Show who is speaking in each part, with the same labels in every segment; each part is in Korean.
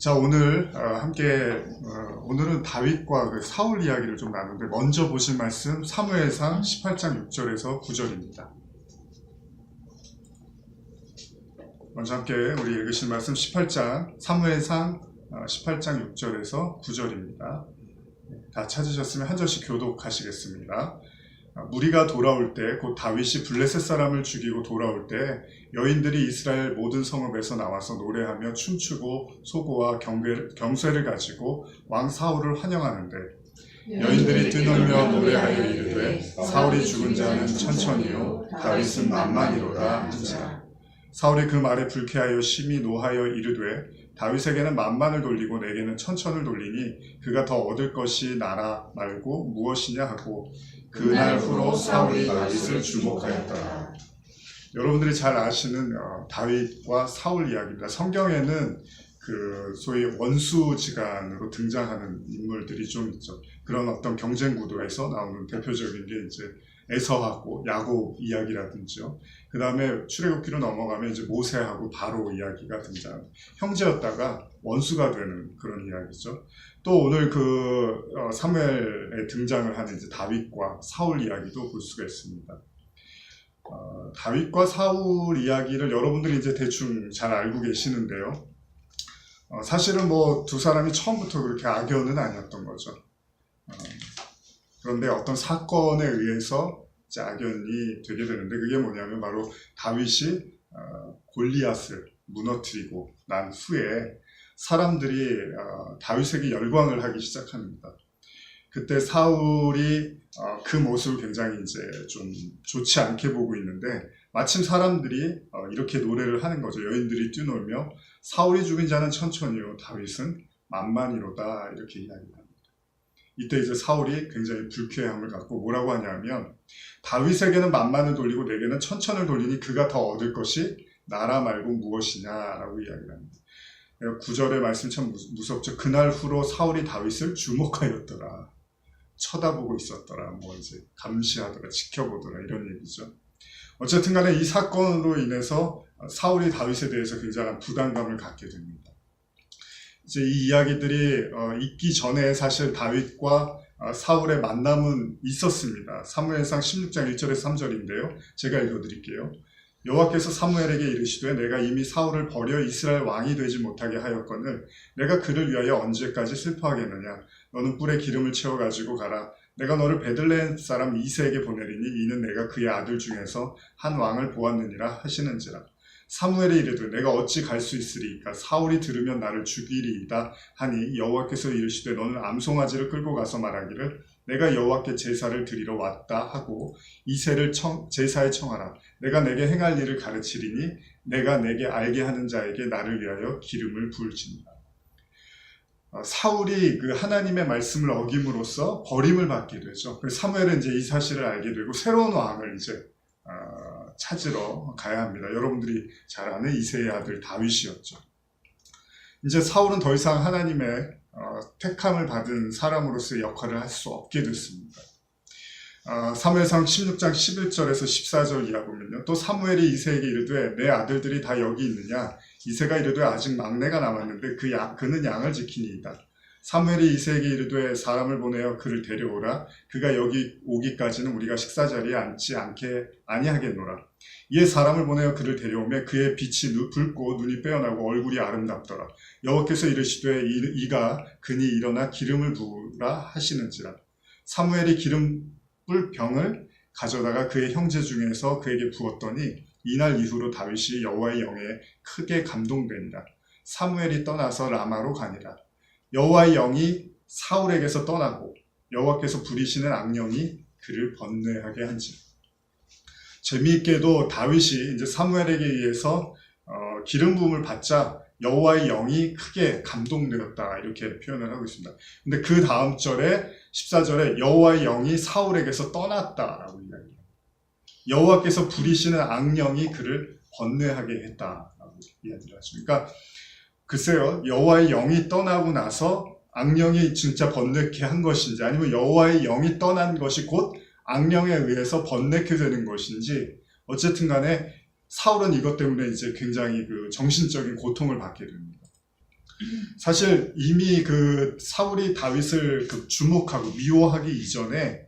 Speaker 1: 자, 오늘 함께 오늘은 다윗과 그 사울 이야기를 좀 나누는데, 먼저 보실 말씀 사무엘상 18장 6절에서 9절입니다. 먼저 함께 우리 읽으실 말씀 사무엘상 18장 6절에서 9절입니다. 다 찾으셨으면 한 절씩 교독하시겠습니다. 무리가 돌아올 때, 곧 다윗이 블레셋 사람을 죽이고 돌아올 때 여인들이 이스라엘 모든 성읍에서 나와서 노래하며 춤추고 소고와 경쇠를 가지고 왕 사울을 환영하는데, 여인들이 뛰놀며 노래하여 이르되 사울이 죽은 자는 천천히요 다윗은 만만히로다 한지라. 사울이 그 말에 불쾌하여 심히 노하여 이르되 다윗에게는 만만을 돌리고 내게는 천천을 돌리니 그가 더 얻을 것이 나라 말고 무엇이냐 하고, 그날 후로 사울이 다윗을 주목하였더라. 여러분들이 잘 아시는 다윗과 사울 이야기입니다. 성경에는 그 소위 원수지간으로 등장하는 인물들이 좀 있죠. 그런 어떤 경쟁 구도에서 나오는 대표적인 게 이제 에서하고 야곱 이야기라든지요. 그 다음에 출애굽기로 넘어가면 이제 모세하고 바로 이야기가 등장. 형제였다가 원수가 되는 그런 이야기죠. 또 오늘 사무엘에 등장을 하는 이제 다윗과 사울 이야기도 볼 수가 있습니다. 다윗과 사울 이야기를 여러분들이 이제 대충 잘 알고 계시는데요. 사실은 뭐 두 사람이 처음부터 그렇게 악연은 아니었던 거죠. 그런데 어떤 사건에 의해서 이제 악연이 되게 되는데, 그게 뭐냐면 바로 다윗이 골리앗을 무너뜨리고 난 후에 사람들이 다윗에게 열광을 하기 시작합니다. 그때 사울이 그 모습을 굉장히 이제 좀 좋지 않게 보고 있는데, 마침 사람들이 이렇게 노래를 하는 거죠. 여인들이 뛰놀며 사울이 죽은 자는 천천히요 다윗은 만만히로다 이렇게 이야기합니다. 이때 이제 사울이 굉장히 불쾌함을 갖고 뭐라고 하냐면, 다윗에게는 만만을 돌리고 내게는 천천을 돌리니 그가 더 얻을 것이 나라 말고 무엇이냐라고 이야기를 합니다. 9절의 말씀 참 무섭죠. 그날 후로 사울이 다윗을 주목하였더라. 쳐다보고 있었더라. 뭐 이제 감시하더라. 지켜보더라. 이런 얘기죠. 어쨌든 간에 이 사건으로 인해서 사울이 다윗에 대해서 굉장한 부담감을 갖게 됩니다. 이제 이 이야기들이 있기 전에 사실 다윗과 사울의 만남은 있었습니다. 사무엘상 16장 1절에서 3절인데요. 제가 읽어드릴게요. 여호와께서 사무엘에게 이르시되 내가 이미 사울을 버려 이스라엘 왕이 되지 못하게 하였거늘 내가 그를 위하여 언제까지 슬퍼하겠느냐. 너는 뿔에 기름을 채워가지고 가라. 내가 너를 베들레헴 사람 이새에게 보내리니 이는 내가 그의 아들 중에서 한 왕을 보았느니라 하시는지라. 사무엘이 이르되 내가 어찌 갈 수 있으리이까. 사울이 들으면 나를 죽이리이다 하니 여호와께서 이르시되 너는 암송아지를 끌고 가서 말하기를 내가 여호와께 제사를 드리러 왔다 하고 이새를 제사에 청하라. 내가 내게 행할 일을 가르치리니 내가 내게 알게 하는 자에게 나를 위하여 기름을 부을지니라. 사울이 그 하나님의 말씀을 어김으로써 버림을 받게 되죠. 사무엘은 이제 이 사실을 알게 되고 새로운 왕을 이제 찾으러 가야 합니다. 여러분들이 잘 아는 이새의 아들 다윗이었죠. 이제 사울은 더 이상 하나님의 택함을 받은 사람으로서의 역할을 할 수 없게 됐습니다. 사무엘상 16장 11절에서 14절 이하 보면요. 또 사무엘이 이새에게 이르되 내 아들들이 다 여기 있느냐. 이새가 이르되 아직 막내가 남았는데 그는 양을 지키니이다. 사무엘이 이새에게 이르되 사람을 보내어 그를 데려오라. 그가 여기 오기까지는 우리가 식사자리에 앉지 아니하겠노라. 이에 사람을 보내어 그를 데려오매 그의 빛이 붉고 눈이 빼어나고 얼굴이 아름답더라. 여호와께서 이르시되 이가 그니 일어나 기름을 부으라 하시는지라. 사무엘이 기름불 병을 가져다가 그의 형제 중에서 그에게 부었더니 이날 이후로 다윗이 여호와의 영에 크게 감동되니라. 사무엘이 떠나서 라마로 가니라. 여호와의 영이 사울에게서 떠나고 여호와께서 부리시는 악령이 그를 번뇌하게 한지라. 재미있게도 다윗이 이제 사무엘에게 의해서 기름 부음을 받자 여호와의 영이 크게 감동되었다 이렇게 표현을 하고 있습니다. 근데 그 다음 절에 14절에 여호와의 영이 사울에게서 떠났다라고 이야기합니다. 여호와께서 부리시는 악령이 그를 번뇌하게 했다라고 이야기를 하죠. 그러니까 글쎄요, 여호와의 영이 떠나고 나서 악령이 진짜 번뇌케 한 것인지, 아니면 여호와의 영이 떠난 것이 곧 악령에 의해서 번뇌케 되는 것인지, 어쨌든 간에 사울은 이것 때문에 이제 굉장히 그 정신적인 고통을 받게 됩니다. 사실 이미 그 사울이 다윗을 주목하고 미워하기 이전에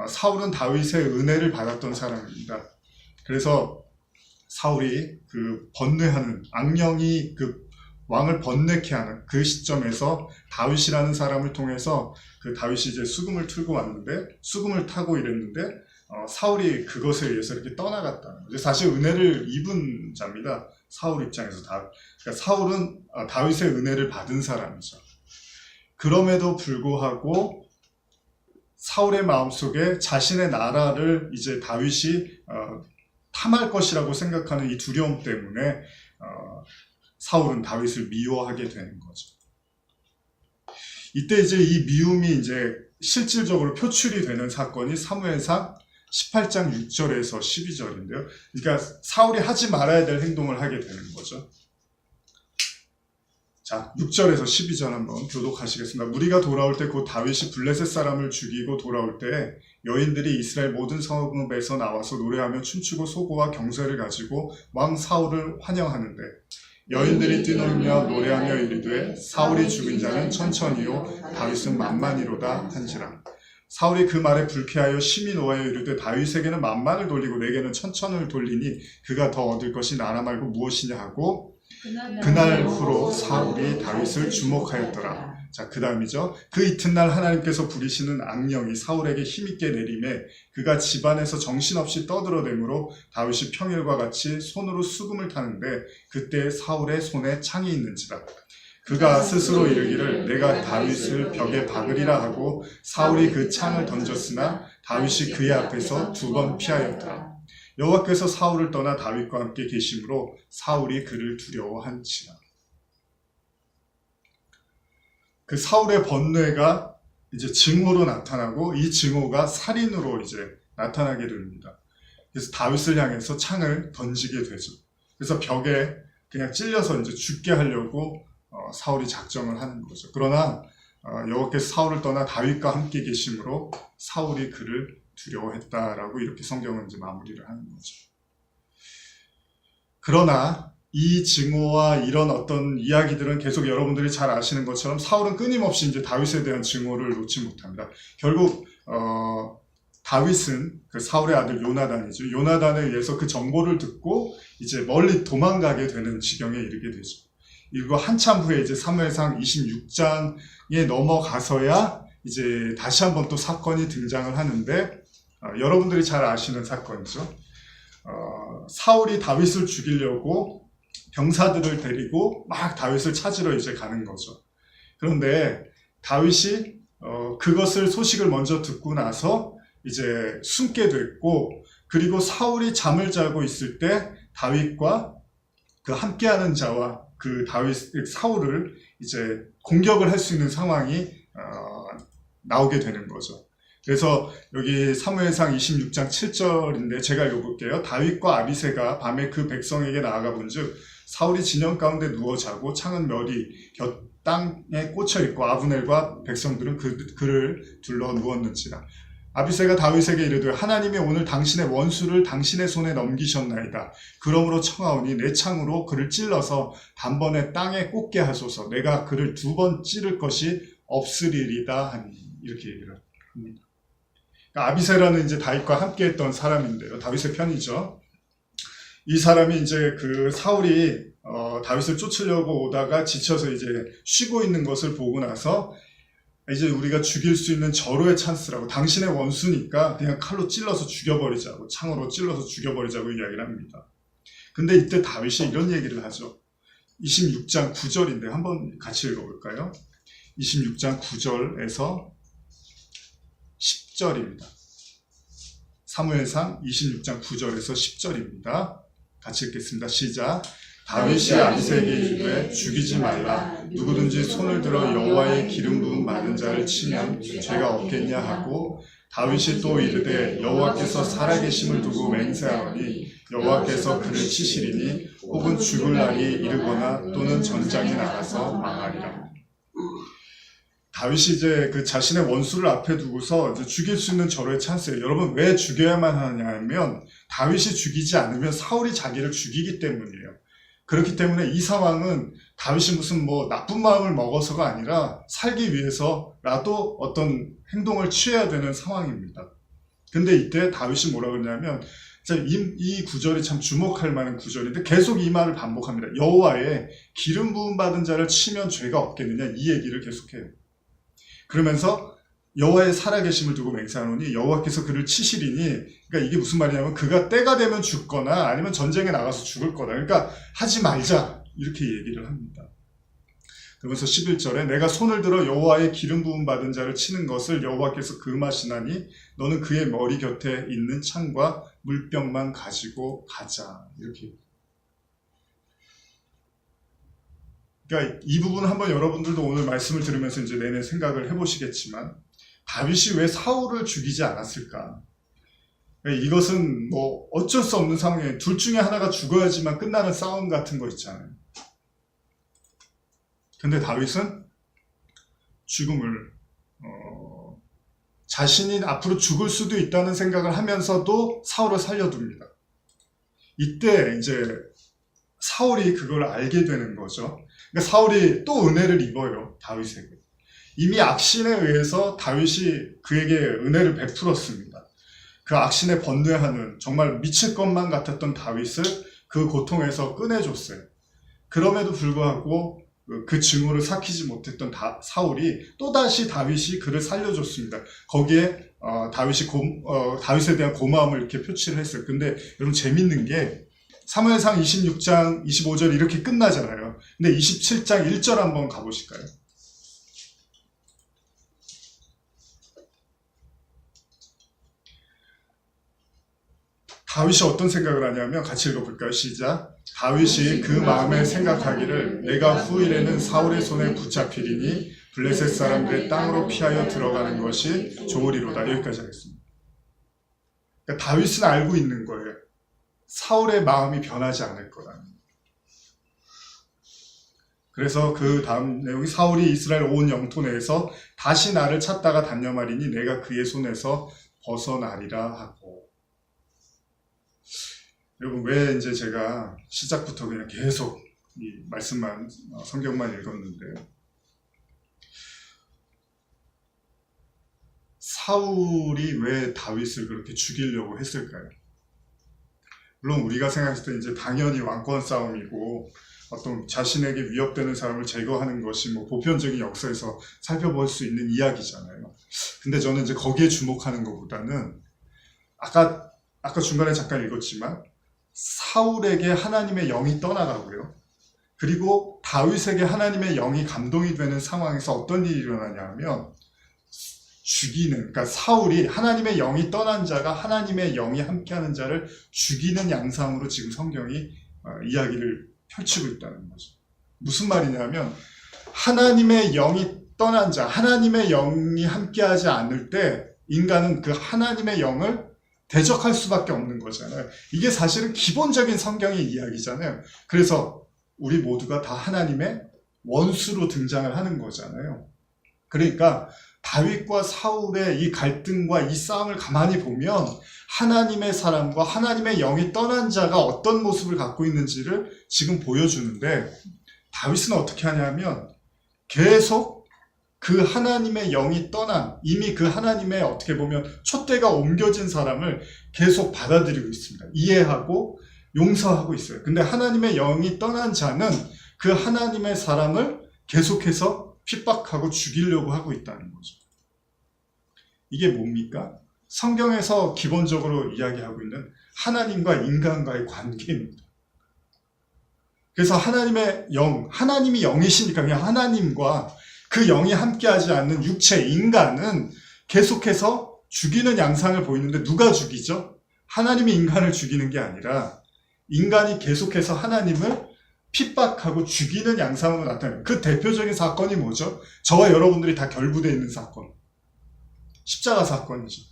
Speaker 1: 사울은 다윗의 은혜를 받았던 사람입니다. 그래서 사울이 그 번뇌하는 악령이 그 왕을 번뇌케 하는 그 시점에서 다윗이라는 사람을 통해서 그 다윗이 이제 수금을 틀고 왔는데 수금을 타고 이랬는데 사울이 그것에 의해서 이렇게 떠나갔다는 거죠. 사실 은혜를 입은 자입니다. 사울 입장에서 그러니까 사울은 다윗의 은혜를 받은 사람이죠. 그럼에도 불구하고 사울의 마음속에 자신의 나라를 이제 다윗이 탐할 것이라고 생각하는 이 두려움 때문에 사울은 다윗을 미워하게 되는 거죠. 이때 이제 이 미움이 이제 실질적으로 표출이 되는 사건이 사무엘상 18장 6절에서 12절인데요. 그러니까 사울이 하지 말아야 될 행동을 하게 되는 거죠. 자, 6절에서 12절 한번 교독하시겠습니다. 무리가 돌아올 때 곧 다윗이 블레셋 사람을 죽이고 돌아올 때 여인들이 이스라엘 모든 성읍에서 나와서 노래하며 춤추고 소고와 경쇠를 가지고 왕 사울을 환영하는데 여인들이 뛰놀며 노래하며 이르되 사울이 죽은 자는 천천히요 다윗은 만만히로다 한지라. 사울이 그 말에 불쾌하여 심히 노하여 이르되 다윗에게는 만만을 돌리고 내게는 천천을 돌리니 그가 더 얻을 것이 나라 말고 무엇이냐 하고 그날 후로 사울이 다윗을 주목하였더라. 자, 그 다음이죠. 그 이튿날 하나님께서 부리시는 악령이 사울에게 힘있게 내림에 그가 집안에서 정신없이 떠들어대므로 다윗이 평일과 같이 손으로 수금을 타는데 그때 사울의 손에 창이 있는지라. 그가 스스로 이르기를 내가 다윗을 벽에 박으리라 하고 사울이 그 창을 던졌으나 다윗이 그의 앞에서 2번 피하였더라. 여호와께서 사울을 떠나 다윗과 함께 계심으로 사울이 그를 두려워한지라. 그 사울의 번뇌가 이제 증오로 나타나고 이 증오가 살인으로 이제 나타나게 됩니다. 그래서 다윗을 향해서 창을 던지게 되죠. 그래서 벽에 그냥 찔려서 이제 죽게 하려고 사울이 작정을 하는 거죠. 그러나 여호와께서 사울을 떠나 다윗과 함께 계심으로 사울이 그를 두려워했다라고 이렇게 성경은 이제 마무리를 하는 거죠. 그러나 이 증오와 이런 어떤 이야기들은 계속 여러분들이 잘 아시는 것처럼 사울은 끊임없이 이제 다윗에 대한 증오를 놓지 못합니다. 결국 다윗은 그 사울의 아들 요나단이죠. 요나단에 의해서 그 정보를 듣고 이제 멀리 도망가게 되는 지경에 이르게 되죠. 이거 한참 후에 이제 사무엘상 26장에 넘어가서야 이제 다시 한번 또 사건이 등장을 하는데 여러분들이 잘 아시는 사건이죠. 사울이 다윗을 죽이려고 병사들을 데리고 막 다윗을 찾으러 이제 가는 거죠. 그런데 다윗이 그것을 소식을 먼저 듣고 나서 이제 숨게 됐고, 그리고 사울이 잠을 자고 있을 때 다윗과 그 함께하는 자와 그 사울을 이제 공격을 할 수 있는 상황이 나오게 되는 거죠. 그래서 여기 사무엘상 26장 7절인데 제가 읽어볼게요. 다윗과 아비새가 밤에 그 백성에게 나아가 본즉 사울이 진영 가운데 누워 자고 창은 멸이 땅에 꽂혀 있고 아브넬과 백성들은 그를 둘러 누웠는지라. 아비새가 다윗에게 이르되 하나님이 오늘 당신의 원수를 당신의 손에 넘기셨나이다. 그러므로 청하오니 내 창으로 그를 찔러서 단번에 땅에 꽂게 하소서. 내가 그를 2번 찌를 것이 없으리이다 하니. 이렇게 얘기를 합니다. 그러니까 아비새라는 이제 다윗과 함께 했던 사람인데요. 다윗의 편이죠. 이 사람이 이제 그 사울이 다윗을 쫓으려고 오다가 지쳐서 이제 쉬고 있는 것을 보고 나서 이제 우리가 죽일 수 있는 절호의 찬스라고, 당신의 원수니까 그냥 칼로 찔러서 죽여버리자고, 창으로 찔러서 죽여버리자고 이야기를 합니다. 근데 이때 다윗이 이런 얘기를 하죠. 26장 9절인데 한번 같이 읽어볼까요? 26장 9절에서 10절입니다. 사무엘상 26장 9절에서 10절입니다. 같이 읽겠습니다. 시작. 다윗이 아비새에게 이르되 죽이지 말라. 누구든지 손을 들어 여호와의 기름 부은 많은 자를 치면 죄가 없겠냐 하고, 다윗이 또 이르되 여호와께서 살아계심을 두고 맹세하노니 여호와께서 그를 치시리니 혹은 죽을 날이 이르거나 또는 전장에 나가서 망하리라. 다윗이 이제 그 자신의 원수를 앞에 두고서 이제 죽일 수 있는 절호의 찬스예요. 여러분, 왜 죽여야만 하냐면 다윗이 죽이지 않으면 사울이 자기를 죽이기 때문이에요. 그렇기 때문에 이 상황은 다윗이 무슨 뭐 나쁜 마음을 먹어서가 아니라 살기 위해서라도 어떤 행동을 취해야 되는 상황입니다. 근데 이때 다윗이 뭐라 그러냐면 이 구절이 참 주목할 만한 구절인데 계속 이 말을 반복합니다. 여호와의 기름 부음 받은 자를 치면 죄가 없겠느냐, 이 얘기를 계속해요. 그러면서 여호와의 살아계심을 두고 맹세하노니 여호와께서 그를 치시리니, 그러니까 이게 무슨 말이냐면 그가 때가 되면 죽거나 아니면 전쟁에 나가서 죽을 거다. 그러니까 하지 말자, 이렇게 얘기를 합니다. 그러면서 11절에 내가 손을 들어 여호와의 기름 부음 받은 자를 치는 것을 여호와께서 금하시나니 너는 그의 머리 곁에 있는 창과 물병만 가지고 가자, 이렇게. 그러니까 이 부분 한번 여러분들도 오늘 말씀을 들으면서 이제 내내 생각을 해보시겠지만, 다윗이 왜 사울을 죽이지 않았을까? 이것은 뭐 어쩔 수 없는 상황이에요. 둘 중에 하나가 죽어야지만 끝나는 싸움 같은 거 있잖아요. 근데 다윗은 죽음을 자신이 앞으로 죽을 수도 있다는 생각을 하면서도 사울을 살려둡니다. 이때 이제 사울이 그걸 알게 되는 거죠. 그러니까 사울이 또 은혜를 입어요, 다윗에게. 이미 악신에 의해서 다윗이 그에게 은혜를 베풀었습니다. 그 악신에 번뇌하는 정말 미칠 것만 같았던 다윗을 그 고통에서 꺼내줬어요. 그럼에도 불구하고 그 증오를 삭히지 못했던 사울이 또다시 다윗이 그를 살려줬습니다. 거기에 다윗에 대한 고마움을 이렇게 표치를 했어요. 근데 여러분 재밌는 게 사무엘상 26장 25절 이렇게 끝나잖아요. 근데 27장 1절 한번 가보실까요? 다윗이 어떤 생각을 하냐면 같이 읽어볼까요? 시작. 다윗이 그 마음에 생각하기를 내가 후일에는 사울의 손에 붙잡히리니 블레셋 사람들의 땅으로 피하여 들어가는 것이 좋으리로다. 여기까지 하겠습니다. 그러니까 다윗은 알고 있는 거예요. 사울의 마음이 변하지 않을 거라는. 그래서 그 다음 내용이 사울이 이스라엘 온 영토 내에서 다시 나를 찾다가 단념하리니 내가 그의 손에서 벗어나리라 하고. 여러분, 왜 이제 제가 시작부터 그냥 계속 이 말씀만, 성경만 읽었는데, 사울이 왜 다윗을 그렇게 죽이려고 했을까요? 물론 우리가 생각했을 때 이제 당연히 왕권 싸움이고 어떤 자신에게 위협되는 사람을 제거하는 것이 뭐 보편적인 역사에서 살펴볼 수 있는 이야기잖아요. 근데 저는 이제 거기에 주목하는 것보다는 아까 중간에 잠깐 읽었지만 사울에게 하나님의 영이 떠나가고요. 그리고 다윗에게 하나님의 영이 감동이 되는 상황에서 어떤 일이 일어나냐 하면 그러니까 사울이 하나님의 영이 떠난 자가 하나님의 영이 함께하는 자를 죽이는 양상으로 지금 성경이 이야기를 펼치고 있다는 거죠. 무슨 말이냐면 하나님의 영이 떠난 자, 하나님의 영이 함께하지 않을 때 인간은 그 하나님의 영을 대적할 수밖에 없는 거잖아요. 이게 사실은 기본적인 성경의 이야기잖아요. 그래서 우리 모두가 다 하나님의 원수로 등장을 하는 거잖아요. 그러니까 다윗과 사울의 이 갈등과 이 싸움을 가만히 보면 하나님의 사람과 하나님의 영이 떠난 자가 어떤 모습을 갖고 있는지를 지금 보여주는데, 다윗은 어떻게 하냐면 계속 그 하나님의 영이 떠난, 이미 그 하나님의 어떻게 보면 촛대가 옮겨진 사람을 계속 받아들이고 있습니다. 이해하고 용서하고 있어요. 근데 하나님의 영이 떠난 자는 그 하나님의 사람을 계속해서 핍박하고 죽이려고 하고 있다는 거죠. 이게 뭡니까? 성경에서 기본적으로 이야기하고 있는 하나님과 인간과의 관계입니다. 그래서 하나님의 영, 하나님이 영이시니까 그냥 하나님과 그 영이 함께하지 않는 육체, 인간은 계속해서 죽이는 양상을 보이는데 누가 죽이죠? 하나님이 인간을 죽이는 게 아니라 인간이 계속해서 하나님을 핍박하고 죽이는 양상으로 나타나요. 그 대표적인 사건이 뭐죠? 저와 여러분들이 다 결부되어 있는 사건. 십자가 사건이죠.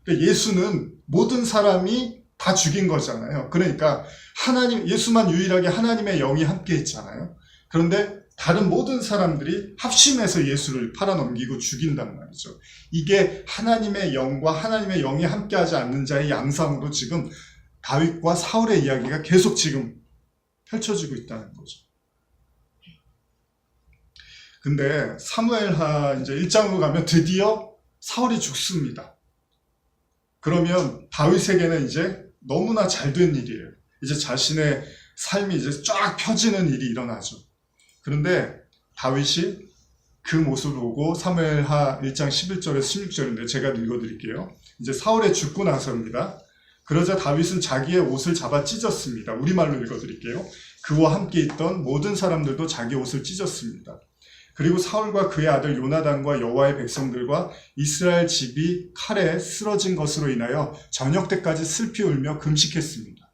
Speaker 1: 그러니까 예수는 모든 사람이 다 죽인 거잖아요. 그러니까 예수만 유일하게 하나님의 영이 함께 했잖아요. 그런데 다른 모든 사람들이 합심해서 예수를 팔아넘기고 죽인단 말이죠. 이게 하나님의 영과 하나님의 영이 함께하지 않는 자의 양상으로 지금 다윗과 사울의 이야기가 계속 지금 펼쳐지고 있다는 거죠. 근데 사무엘하 이제 1장으로 가면 드디어 사울이 죽습니다. 그러면 다윗에게는 이제 너무나 잘된 일이에요. 이제 자신의 삶이 이제 쫙 펴지는 일이 일어나죠. 그런데 다윗이 그 모습을 보고 사무엘하 1장 11절에서 16절인데 제가 읽어드릴게요. 이제 사울이 죽고 나서입니다. 그러자 다윗은 자기의 옷을 잡아 찢었습니다. 우리말로 읽어드릴게요. 그와 함께 있던 모든 사람들도 자기 옷을 찢었습니다. 그리고 사울과 그의 아들 요나단과 여호와의 백성들과 이스라엘 집이 칼에 쓰러진 것으로 인하여 저녁 때까지 슬피 울며 금식했습니다.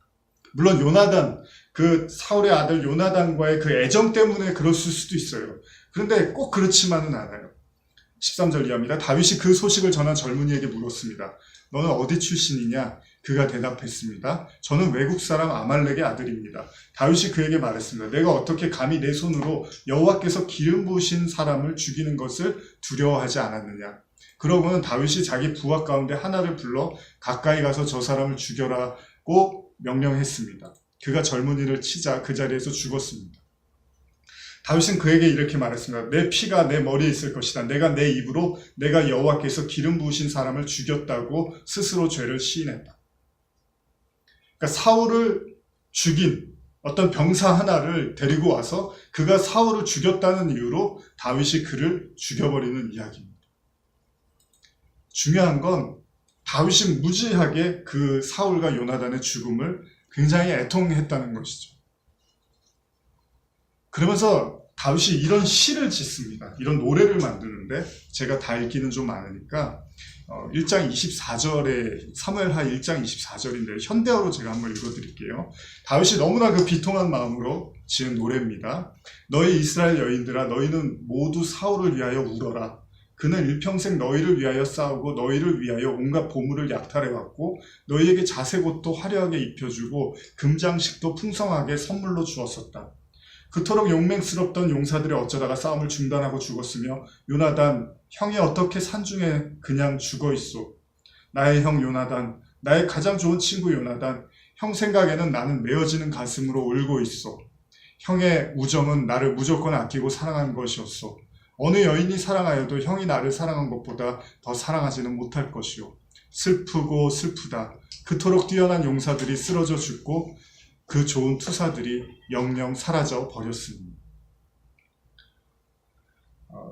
Speaker 1: 물론 요나단, 그 사울의 아들 요나단과의 그 애정 때문에 그랬을 수도 있어요. 그런데 꼭 그렇지만은 않아요. 13절 이하입니다. 다윗이 그 소식을 전한 젊은이에게 물었습니다. 너는 어디 출신이냐? 그가 대답했습니다. 저는 외국 사람 아말렉의 아들입니다. 다윗이 그에게 말했습니다. 내가 어떻게 감히 내 손으로 여호와께서 기름 부으신 사람을 죽이는 것을 두려워하지 않았느냐? 그러고는 다윗이 자기 부하 가운데 하나를 불러 가까이 가서 저 사람을 죽여라고 명령했습니다. 그가 젊은이를 치자 그 자리에서 죽었습니다. 다윗은 그에게 이렇게 말했습니다. 내 피가 내 머리에 있을 것이다. 내가 내 입으로 내가 여호와께서 기름 부으신 사람을 죽였다고 스스로 죄를 시인했다. 그러니까 사울을 죽인 어떤 병사 하나를 데리고 와서 그가 사울을 죽였다는 이유로 다윗이 그를 죽여버리는 이야기입니다. 중요한 건 다윗이 무지하게 그 사울과 요나단의 죽음을 굉장히 애통했다는 것이죠. 그러면서 다윗이 이런 시를 짓습니다. 이런 노래를 만드는데 제가 다 읽기는 좀 많으니까 1장 24절에 사무엘하 1장 24절인데 현대어로 제가 한번 읽어드릴게요. 다윗이 너무나 그 비통한 마음으로 지은 노래입니다. 너희 이스라엘 여인들아 너희는 모두 사울을 위하여 울어라. 그는 일평생 너희를 위하여 싸우고 너희를 위하여 온갖 보물을 약탈해왔고 너희에게 자색옷도 화려하게 입혀주고 금장식도 풍성하게 선물로 주었었다. 그토록 용맹스럽던 용사들이 어쩌다가 싸움을 중단하고 죽었으며 요나단 형이 어떻게 산중에 그냥 죽어있소. 나의 형 요나단, 나의 가장 좋은 친구 요나단, 형 생각에는 나는 메어지는 가슴으로 울고 있소. 형의 우정은 나를 무조건 아끼고 사랑한 것이었소. 어느 여인이 사랑하여도 형이 나를 사랑한 것보다 더 사랑하지는 못할 것이오. 슬프고 슬프다. 그토록 뛰어난 용사들이 쓰러져 죽고 그 좋은 투사들이 영영 사라져 버렸습니다.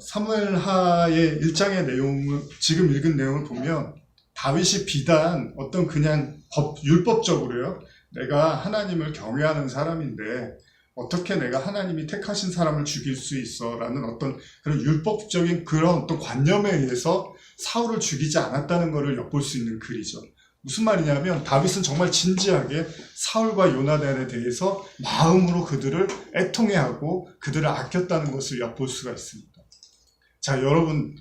Speaker 1: 사무엘하의 1장의 내용을 지금 읽은 내용을 보면 다윗이 비단 어떤 그냥 율법적으로요. 내가 하나님을 경외하는 사람인데 어떻게 내가 하나님이 택하신 사람을 죽일 수 있어? 라는 어떤 그런 율법적인 그런 어떤 관념에 의해서 사울을 죽이지 않았다는 것을 엿볼 수 있는 글이죠. 무슨 말이냐면 다윗은 정말 진지하게 사울과 요나단에 대해서 마음으로 그들을 애통해하고 그들을 아꼈다는 것을 엿볼 수가 있습니다. 자, 여러분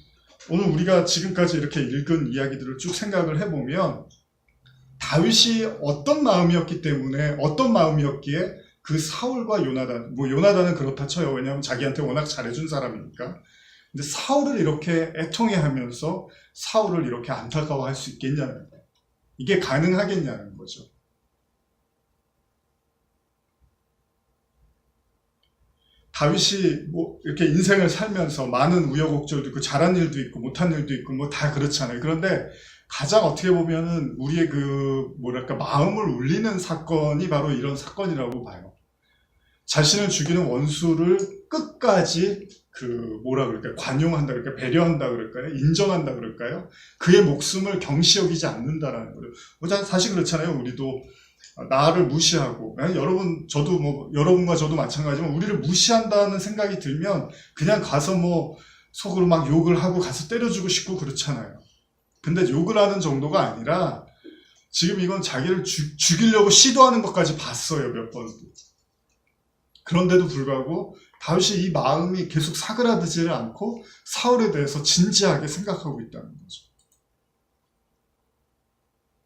Speaker 1: 오늘 우리가 지금까지 이렇게 읽은 이야기들을 쭉 생각을 해보면 다윗이 어떤 마음이었기 때문에 어떤 마음이었기에 그 사울과 요나단, 요나단은 그렇다 쳐요. 왜냐하면 자기한테 워낙 잘해준 사람이니까. 근데 사울을 이렇게 애통해하면서 사울을 이렇게 안타까워할 수 있겠냐는 거예요. 이게 가능하겠냐는 거죠. 다윗이 이렇게 인생을 살면서 많은 우여곡절도 있고 잘한 일도 있고 못한 일도 있고 다 그렇잖아요. 그런데 가장 어떻게 보면은 우리의 마음을 울리는 사건이 바로 이런 사건이라고 봐요. 자신을 죽이는 원수를 끝까지 관용한다 그럴까요? 배려한다 그럴까요? 인정한다 그럴까요? 그의 목숨을 경시 여기지 않는다라는 거예요. 사실 그렇잖아요. 우리도 나를 무시하고, 여러분과 저도 마찬가지지만 우리를 무시한다는 생각이 들면 그냥 가서 속으로 막 욕을 하고 가서 때려주고 싶고 그렇잖아요. 근데 욕을 하는 정도가 아니라 지금 이건 자기를 죽이려고 시도하는 것까지 봤어요. 몇 번도. 그런데도 불구하고 다윗이 이 마음이 계속 사그라들지를 않고 사울에 대해서 진지하게 생각하고 있다는 거죠.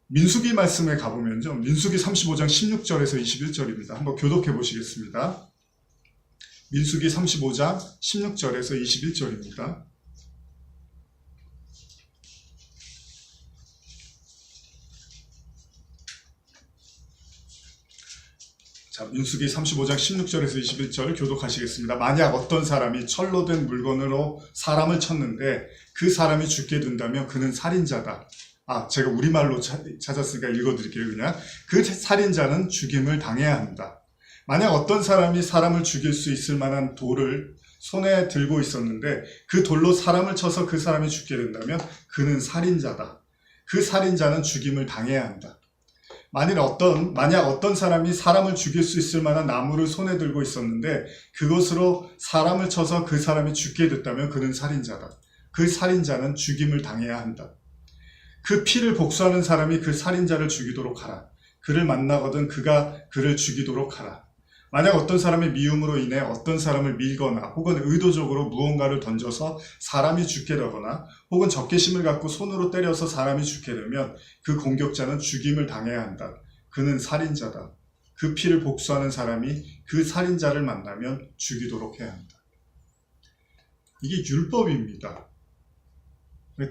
Speaker 1: 민수기 말씀에 가보면요. 민수기 35장 16절에서 21절입니다. 한번 교독해 보시겠습니다. 민수기 35장 16절에서 21절입니다. 자, 민수기 35장 16절에서 21절 교독하시겠습니다. 만약 어떤 사람이 철로 된 물건으로 사람을 쳤는데 그 사람이 죽게 된다면 그는 살인자다. 제가 우리말로 찾았으니까 읽어드릴게요. 그냥 그 살인자는 죽임을 당해야 한다. 만약 어떤 사람이 사람을 죽일 수 있을 만한 돌을 손에 들고 있었는데 그 돌로 사람을 쳐서 그 사람이 죽게 된다면 그는 살인자다. 그 살인자는 죽임을 당해야 한다. 만약 어떤 사람이 사람을 죽일 수 있을 만한 나무를 손에 들고 있었는데 그것으로 사람을 쳐서 그 사람이 죽게 됐다면 그는 살인자다. 그 살인자는 죽임을 당해야 한다. 그 피를 복수하는 사람이 그 살인자를 죽이도록 하라. 그를 만나거든 그가 그를 죽이도록 하라. 만약 어떤 사람의 미움으로 인해 어떤 사람을 밀거나 혹은 의도적으로 무언가를 던져서 사람이 죽게 되거나 혹은 적개심을 갖고 손으로 때려서 사람이 죽게 되면 그 공격자는 죽임을 당해야 한다. 그는 살인자다. 그 피를 복수하는 사람이 그 살인자를 만나면 죽이도록 해야 한다. 이게 율법입니다.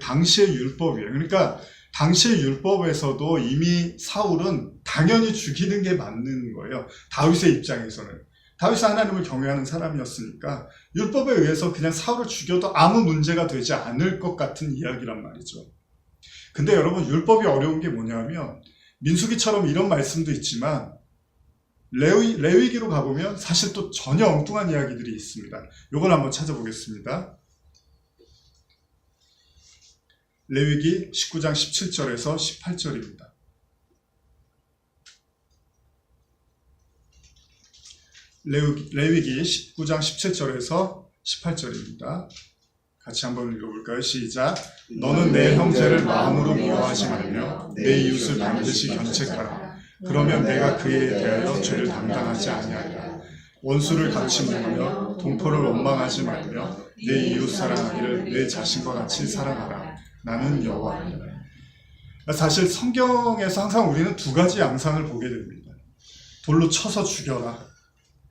Speaker 1: 당시의 율법이에요. 그러니까 당시의 율법에서도 이미 사울은 당연히 죽이는 게 맞는 거예요. 다윗의 입장에서는. 다윗은 하나님을 경외하는 사람이었으니까 율법에 의해서 그냥 사울을 죽여도 아무 문제가 되지 않을 것 같은 이야기란 말이죠. 근데 여러분, 율법이 어려운 게 뭐냐면 민수기처럼 이런 말씀도 있지만 레위기로 가보면 사실 또 전혀 엉뚱한 이야기들이 있습니다. 이걸 한번 찾아보겠습니다. 레위기 19장 17절에서 18절입니다. 레위기 19장 17절에서 18절입니다. 같이 한번 읽어볼까요? 시작. 너는 내 형제를 마음으로 미워하지 말며 내 이웃을 반드시 견책하라. 그러면 내가 그에 대하여 죄를 담당하지 아니하리라. 원수를 같이 물으며 동포를 원망하지 말며 내 이웃 사랑하기를 내 자신과 같이 사랑하라. 나는 여호와니라. 사실 성경에서 항상 우리는 두 가지 양상을 보게 됩니다. 돌로 쳐서 죽여라.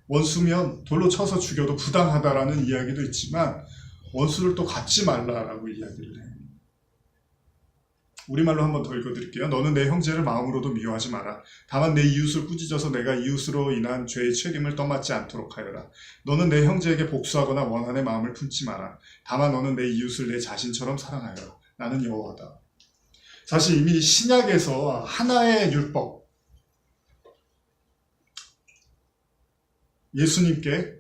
Speaker 1: 원수면 돌로 쳐서 죽여도 부당하다라는 이야기도 있지만 원수를 또 갚지 말라라고 이야기를 해요. 우리말로 한번 더 읽어드릴게요. 너는 내 형제를 마음으로도 미워하지 마라. 다만 내 이웃을 꾸짖어서 내가 이웃으로 인한 죄의 책임을 떠맡지 않도록 하여라. 너는 내 형제에게 복수하거나 원한의 마음을 품지 마라. 다만 너는 내 이웃을 내 자신처럼 사랑하여라. 나는 여호와다. 사실 이미 신약에서 하나의 율법, 예수님께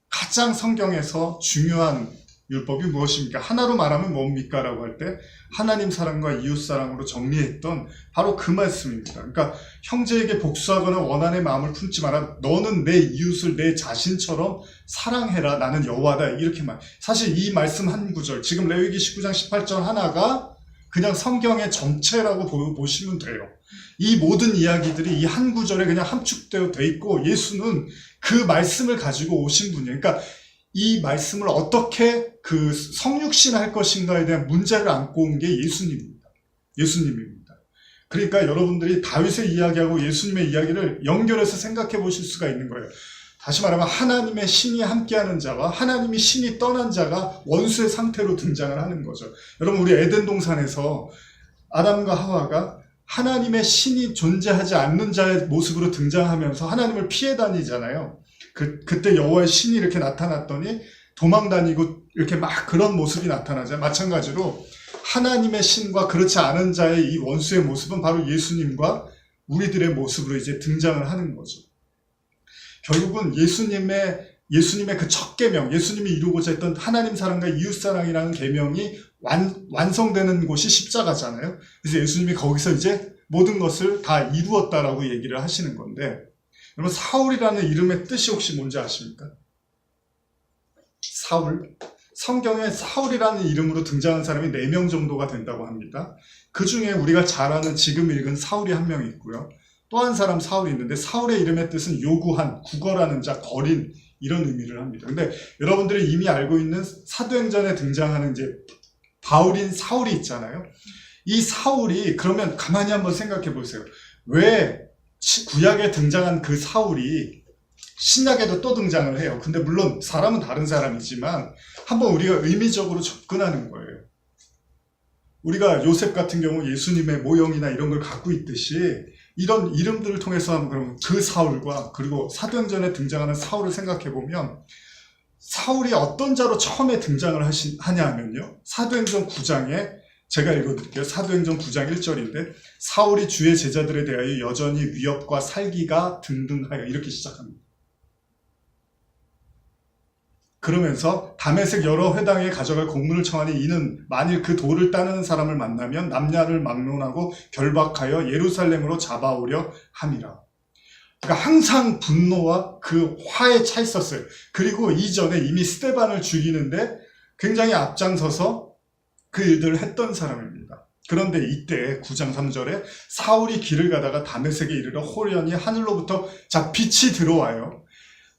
Speaker 1: 가장 성경에서 중요한 율법이 무엇입니까? 하나로 말하면 뭡니까? 라고 할 때 하나님 사랑과 이웃 사랑으로 정리했던 바로 그 말씀입니다. 그러니까 형제에게 복수하거나 원한의 마음을 품지 마라. 너는 내 이웃을 내 자신처럼 사랑해라. 나는 여호와다. 이렇게 말. 사실 이 말씀 한 구절, 지금 레위기 19장 18절 하나가 그냥 성경의 전체라고 보시면 돼요. 이 모든 이야기들이 이 한 구절에 그냥 함축되어 돼 있고 예수는 그 말씀을 가지고 오신 분이에요. 그러니까 이 말씀을 어떻게 그 성육신 할 것인가에 대한 문제를 안고 온 게 예수님입니다. 그러니까 여러분들이 다윗의 이야기하고 예수님의 이야기를 연결해서 생각해 보실 수가 있는 거예요. 다시 말하면 하나님의 신이 함께하는 자와 하나님이 신이 떠난 자가 원수의 상태로 등장을 하는 거죠. 여러분, 우리 에덴 동산에서 아담과 하와가 하나님의 신이 존재하지 않는 자의 모습으로 등장하면서 하나님을 피해 다니잖아요. 그때 여호와의 신이 이렇게 나타났더니 도망 다니고 이렇게 막 그런 모습이 나타나죠. 마찬가지로 하나님의 신과 그렇지 않은 자의 이 원수의 모습은 바로 예수님과 우리들의 모습으로 이제 등장을 하는 거죠. 결국은 예수님의 그 첫 계명, 예수님이 이루고자 했던 하나님 사랑과 이웃 사랑이라는 계명이 완성되는 곳이 십자가잖아요. 그래서 예수님이 거기서 이제 모든 것을 다 이루었다라고 얘기를 하시는 건데, 여러분, 사울이라는 이름의 뜻이 혹시 뭔지 아십니까? 사울. 성경에 사울이라는 이름으로 등장하는 사람이 4명 정도가 된다고 합니다. 그 중에 우리가 잘 아는 지금 읽은 사울이 한 명 있고요. 또 한 사람 사울이 있는데, 사울의 이름의 뜻은 요구한, 구걸하는 자, 거린, 이런 의미를 합니다. 근데 여러분들이 이미 알고 있는 사도행전에 등장하는 이제 바울인 사울이 있잖아요. 이 사울이, 그러면 가만히 한번 생각해 보세요. 왜 구약에 등장한 그 사울이 신약에도 또 등장을 해요. 근데 물론 사람은 다른 사람이지만 한번 우리가 의미적으로 접근하는 거예요. 우리가 요셉 같은 경우 예수님의 모형이나 이런 걸 갖고 있듯이 이런 이름들을 통해서 한번 그럼 그 사울과 그리고 사도행전에 등장하는 사울을 생각해 보면 사울이 어떤 자로 처음에 등장을 하냐 하면요. 사도행전 9장에 제가 읽어드릴게요. 사도행전 9장 1절인데 사울이 주의 제자들에 대하여 여전히 위협과 살기가 등등하여 이렇게 시작합니다. 그러면서 다메섹 여러 회당에 가져갈 공문을 청하니 이는 만일 그 돌을 따르는 사람을 만나면 남녀를 막론하고 결박하여 예루살렘으로 잡아오려 함이라. 그러니까 항상 분노와 그 화에 차 있었어요. 그리고 이전에 이미 스데반을 죽이는데 굉장히 앞장서서 그 일들을 했던 사람입니다. 그런데 이때 9장 3절에 사울이 길을 가다가 다메섹에 이르러 호련히 하늘로부터 자 빛이 들어와요.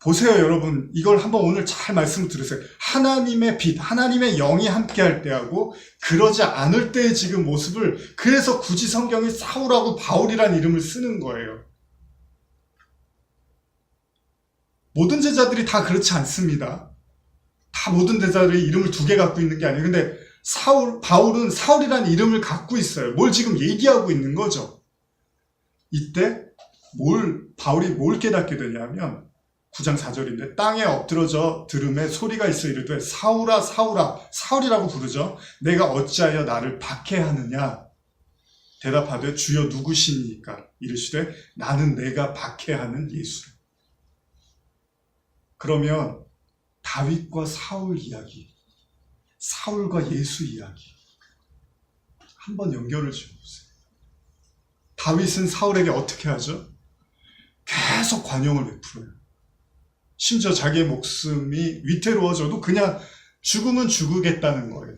Speaker 1: 보세요, 여러분. 이걸 한번 오늘 잘 말씀을 들으세요. 하나님의 빛, 하나님의 영이 함께할 때하고 그러지 않을 때의 지금 모습을 그래서 굳이 성경이 사울하고 바울이라는 이름을 쓰는 거예요. 모든 제자들이 다 그렇지 않습니다. 다 모든 제자들이 이름을 두 개 갖고 있는 게 아니에요. 근데 바울은 사울이라는 이름을 갖고 있어요. 뭘 지금 얘기하고 있는 거죠. 이때 바울이 뭘 깨닫게 되냐면 9장 4절인데 땅에 엎드러져 들음에 소리가 있어 이르되 사울아 사울아 사울이라고 부르죠. 내가 어찌하여 나를 박해하느냐. 대답하되 주여 누구시니까 이르시되 나는 내가 박해하는 예수. 그러면 다윗과 사울 이야기, 사울과 예수 이야기 한번 연결을 지어보세요. 다윗은 사울에게 어떻게 하죠? 계속 관용을 베풀어요. 심지어 자기의 목숨이 위태로워져도 그냥 죽으면 죽으겠다는 거예요.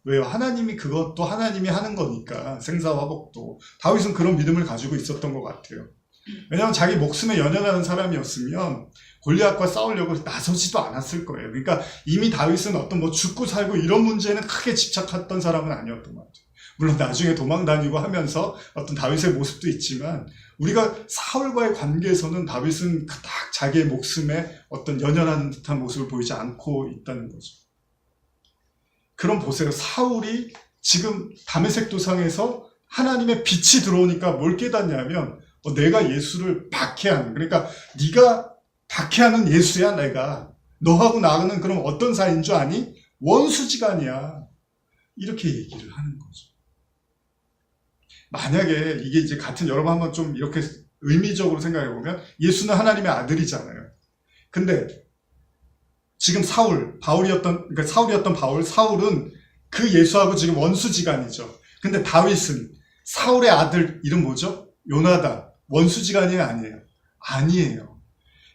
Speaker 1: 왜요? 하나님이 그것도 하나님이 하는 거니까 생사화복도. 다윗은 그런 믿음을 가지고 있었던 것 같아요. 왜냐하면 자기 목숨에 연연하는 사람이었으면 골리앗과 싸우려고 나서지도 않았을 거예요. 그러니까 이미 다윗은 어떤 죽고 살고 이런 문제는 크게 집착했던 사람은 아니었던 것 같아요. 물론 나중에 도망 다니고 하면서 어떤 다윗의 모습도 있지만 우리가 사울과의 관계에서는 다윗은 딱 자기의 목숨에 어떤 연연하는 듯한 모습을 보이지 않고 있다는 거죠. 그럼 보세요. 사울이 지금 다메섹 도상에서 하나님의 빛이 들어오니까 뭘 깨닫냐면 내가 예수를 박해하는, 그러니까 네가 박해하는 예수야 내가. 너하고 나는 그럼 어떤 사이인 줄 아니? 원수지간이야. 이렇게 얘기를 하는 거죠. 만약에 이게 이제 같은 여러분 한번 좀 이렇게 의미적으로 생각해 보면 예수는 하나님의 아들이잖아요. 근데 지금 그러니까 사울이었던 바울, 사울은 그 예수하고 지금 원수지간이죠. 근데 다윗은 사울의 아들 이름 뭐죠? 요나단. 원수지간이 아니에요. 아니에요.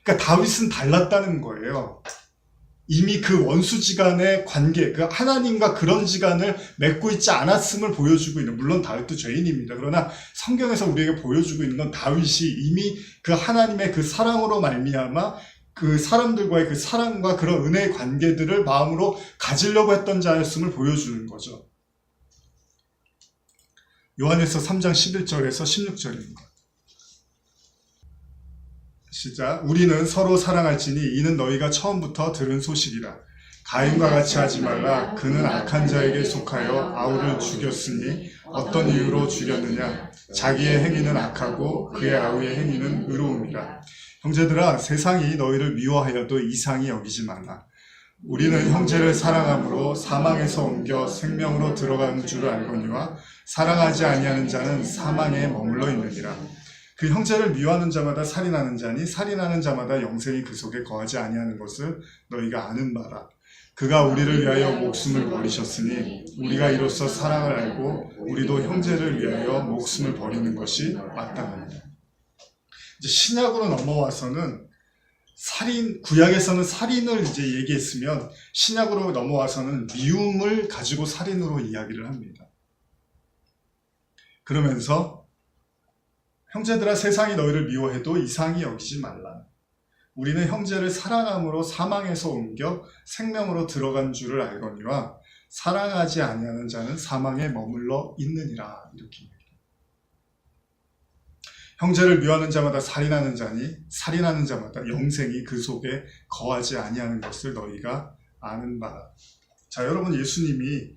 Speaker 1: 그러니까 다윗은 달랐다는 거예요. 이미 그 원수지간의 관계, 그 하나님과 그런 지간을 맺고 있지 않았음을 보여주고 있는, 물론 다윗도 죄인입니다. 그러나 성경에서 우리에게 보여주고 있는 건 다윗이 이미 그 하나님의 그 사랑으로 말미암아 그 사람들과의 그 사랑과 그런 은혜의 관계들을 마음으로 가지려고 했던 자였음을 보여주는 거죠. 요한일서 3장 11절에서 16절입니다. 시작. 우리는 서로 사랑할지니 이는 너희가 처음부터 들은 소식이라. 가인과 같이 하지 말라. 그는 악한 자에게 속하여 아우를 죽였으니 어떤 이유로 죽였느냐. 자기의 행위는 악하고 그의 아우의 행위는 의로움이라. 형제들아, 세상이 너희를 미워하여도 이상히 여기지 말라. 우리는 형제를 사랑함으로 사망에서 옮겨 생명으로 들어가는 줄 알거니와 사랑하지 아니하는 자는 사망에 머물러 있느니라. 그 형제를 미워하는 자마다 살인하는 자니 살인하는 자마다 영생이 그 속에 거하지 아니하는 것을 너희가 아는 바라. 그가 우리를 위하여 목숨을 버리셨으니 우리가 이로써 사랑을 알고 우리도 형제를 위하여 목숨을 버리는 것이 마땅합니다. 이제 신약으로 넘어와서는 구약에서는 살인을 이제 얘기했으면 신약으로 넘어와서는 미움을 가지고 살인으로 이야기를 합니다. 그러면서 형제들아, 세상이 너희를 미워해도 이상히 여기지 말라. 우리는 형제를 사랑함으로 사망에서 옮겨 생명으로 들어간 줄을 알거니와 사랑하지 아니하는 자는 사망에 머물러 있느니라. 이렇게 얘기합니다. 형제를 미워하는 자마다 살인하는 자니 살인하는 자마다 영생이 그 속에 거하지 아니하는 것을 너희가 아는 바라. 자, 여러분, 예수님이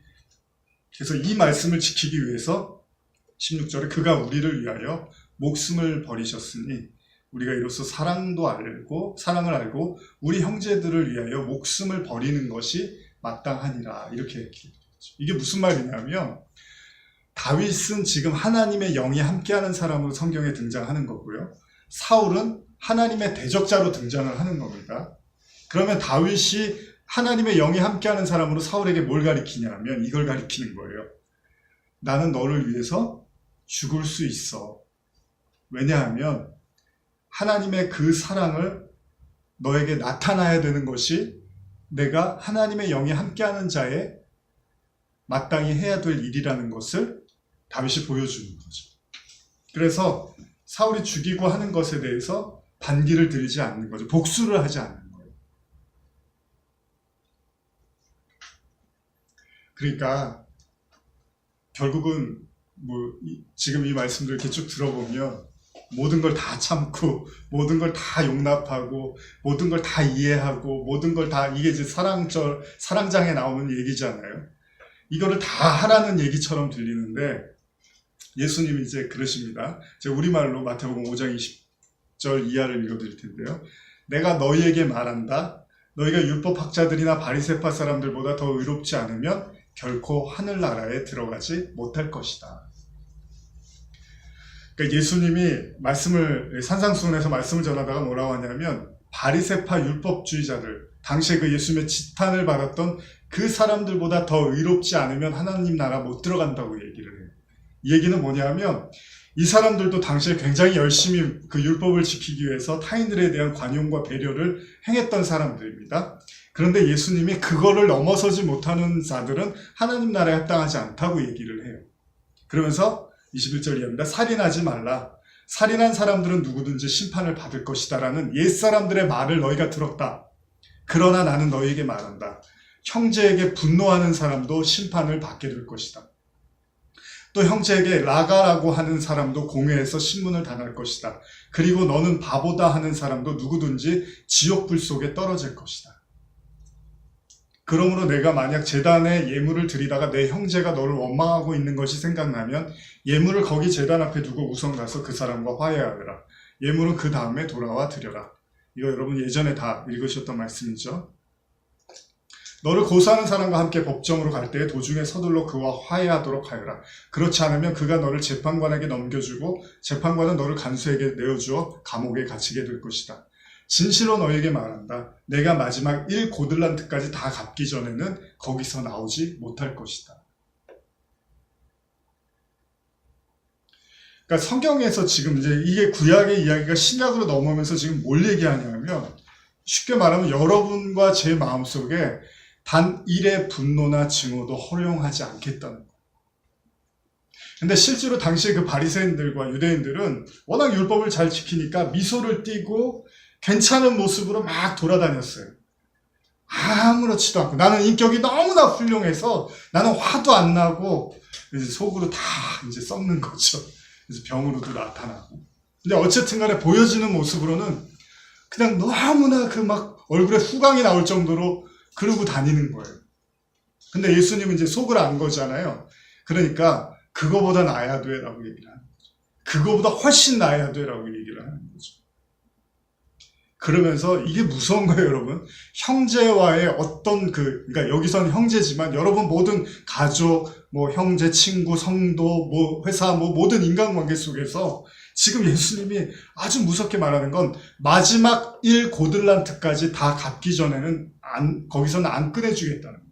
Speaker 1: 그래서 이 말씀을 지키기 위해서 16절에 그가 우리를 위하여 목숨을 버리셨으니 우리가 이로써 사랑을 알고 우리 형제들을 위하여 목숨을 버리는 것이 마땅하니라. 이렇게 얘기했죠. 이게 무슨 말이냐면 다윗은 지금 하나님의 영이 함께하는 사람으로 성경에 등장하는 거고요. 사울은 하나님의 대적자로 등장을 하는 겁니다. 그러면 다윗이 하나님의 영이 함께하는 사람으로 사울에게 뭘 가리키냐면 이걸 가리키는 거예요. 나는 너를 위해서 죽을 수 있어. 왜냐하면 하나님의 그 사랑을 너에게 나타나야 되는 것이 내가 하나님의 영이 함께하는 자에 마땅히 해야 될 일이라는 것을 다윗이 보여주는 거죠. 그래서 사울이 죽이고 하는 것에 대해서 반기를 들이지 않는 거죠. 복수를 하지 않는 거예요. 그러니까 결국은 지금 이 말씀들 이렇게 쭉 들어보면 모든 걸 다 참고 모든 걸 다 용납하고 모든 걸 다 이해하고 모든 걸 다 이게 이제 사랑장에 나오는 얘기잖아요. 이거를 다 하라는 얘기처럼 들리는데 예수님이 이제 그러십니다. 제가 우리말로 마태복음 5장 20절 이하를 읽어드릴 텐데요. 내가 너희에게 말한다. 너희가 율법학자들이나 바리새파 사람들보다 더 의롭지 않으면 결코 하늘나라에 들어가지 못할 것이다. 그러니까 예수님이 산상수훈에서 말씀을 전하다가 뭐라고 하냐면 바리새파 율법주의자들, 당시에 그 예수님의 지탄을 받았던 그 사람들보다 더 의롭지 않으면 하나님 나라 못 들어간다고 얘기를 해요. 이 얘기는 뭐냐면 이 사람들도 당시에 굉장히 열심히 그 율법을 지키기 위해서 타인들에 대한 관용과 배려를 행했던 사람들입니다. 그런데 예수님이 그거를 넘어서지 못하는 자들은 하나님 나라에 합당하지 않다고 얘기를 해요. 그러면서 21절 이하입니다. 살인하지 말라. 살인한 사람들은 누구든지 심판을 받을 것이다 라는 옛사람들의 말을 너희가 들었다. 그러나 나는 너희에게 말한다. 형제에게 분노하는 사람도 심판을 받게 될 것이다. 또 형제에게 라가라고 하는 사람도 공회에서 신문을 당할 것이다. 그리고 너는 바보다 하는 사람도 누구든지 지옥불 속에 떨어질 것이다. 그러므로 내가 만약 제단에 예물을 드리다가 내 형제가 너를 원망하고 있는 것이 생각나면 예물을 거기 제단 앞에 두고 우선 가서 그 사람과 화해하라. 예물은 그 다음에 돌아와 드려라. 이거 여러분 예전에 다 읽으셨던 말씀이죠. 너를 고소하는 사람과 함께 법정으로 갈 때에 도중에 서둘러 그와 화해하도록 하여라. 그렇지 않으면 그가 너를 재판관에게 넘겨주고 재판관은 너를 간수에게 내어주어 감옥에 갇히게 될 것이다. 진실로 너에게 말한다. 내가 마지막 1고들란트까지 다 갚기 전에는 거기서 나오지 못할 것이다. 그러니까 성경에서 지금 이제 이게 구약의 이야기가 신약으로 넘어오면서 지금 뭘 얘기하냐면 쉽게 말하면 여러분과 제 마음속에 단 1의 분노나 증오도 허용하지 않겠다는 거예요. 근데 실제로 당시에 그 바리새인들과 유대인들은 워낙 율법을 잘 지키니까 미소를 띠고 괜찮은 모습으로 막 돌아다녔어요. 아무렇지도 않고 나는 인격이 너무나 훌륭해서 나는 화도 안 나고 이제 속으로 다 이제 썩는 거죠. 그래서 병으로도 나타나고. 근데 어쨌든 간에 보여지는 모습으로는 그냥 너무나 그 막 얼굴에 후광이 나올 정도로 그러고 다니는 거예요. 근데 예수님은 이제 속을 안 거잖아요. 그러니까 그거보다 나아야 돼 라고 얘기를 하는 거죠. 그거보다 훨씬 나아야 돼 라고 얘기를 하는 거죠. 그러면서 이게 무서운 거예요, 여러분. 형제와의 어떤 그러니까 여기서는 형제지만 여러분 모든 가족, 뭐 형제, 친구, 성도, 뭐 회사, 뭐 모든 인간관계 속에서 지금 예수님이 아주 무섭게 말하는 건 마지막 1고들란트까지 다 갚기 전에는 거기서는 안 끝내주겠다는 거예요.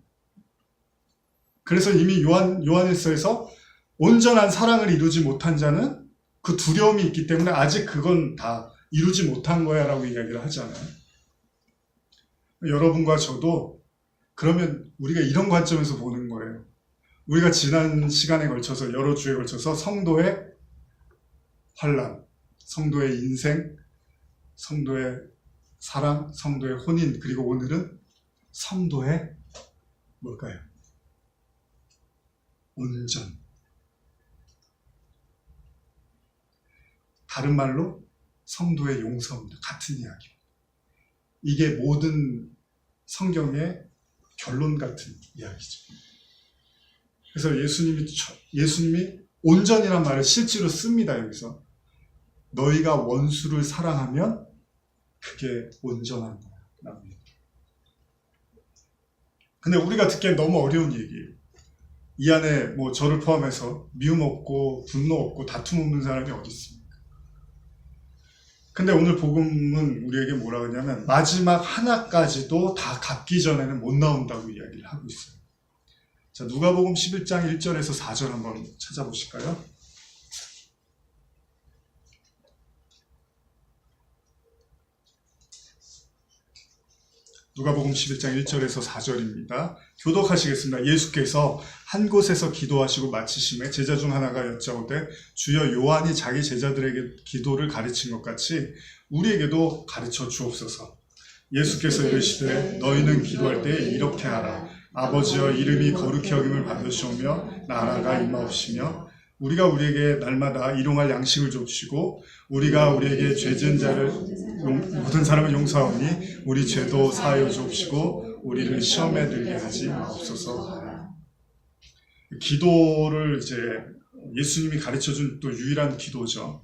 Speaker 1: 그래서 이미 요한일서에서 온전한 사랑을 이루지 못한 자는 그 두려움이 있기 때문에 아직 그건 다 이루지 못한 거야 라고 이야기를 하잖아요. 여러분과 저도 그러면 우리가 이런 관점에서 보는 거예요. 우리가 지난 시간에 걸쳐서 여러 주에 걸쳐서 성도의 환난, 성도의 인생, 성도의 사랑, 성도의 혼인, 그리고 오늘은 성도의 뭘까요? 온전. 다른 말로 성도의 용서입니다. 같은 이야기. 이게 모든 성경의 결론 같은 이야기죠. 그래서 예수님이 온전이란 말을 실제로 씁니다. 여기서 너희가 원수를 사랑하면 그게 온전한 거야. 근데 우리가 듣기엔 너무 어려운 얘기예요. 이 안에 뭐 저를 포함해서 미움 없고 분노 없고 다툼 없는 사람이 어디 있습니까? 근데 오늘 복음은 우리에게 뭐라 그러냐면 마지막 하나까지도 다 갚기 전에는 못 나온다고 이야기를 하고 있어요. 자, 누가복음 11장 1절에서 4절 한번 찾아보실까요? 누가복음 11장 1절에서 4절입니다. 교독하시겠습니다. 예수께서 한 곳에서 기도하시고 마치심에 제자 중 하나가 여짜오되 주여 요한이 자기 제자들에게 기도를 가르친 것 같이 우리에게도 가르쳐 주옵소서. 예수께서 이르시되 너희는 기도할 때 이렇게 하라. 아버지여 이름이 거룩히 여김을 받으시오며 나라가 임하옵시며 우리가 우리에게 날마다 일용할 양식을 줍시고 우리가 우리에게 죄 지은 자를 모든 사람을 용서하오니 우리 죄도 사하여 주옵시고 우리를 시험에 들게 하지 마옵소서. 기도를 이제 예수님이 가르쳐준 또 유일한 기도죠.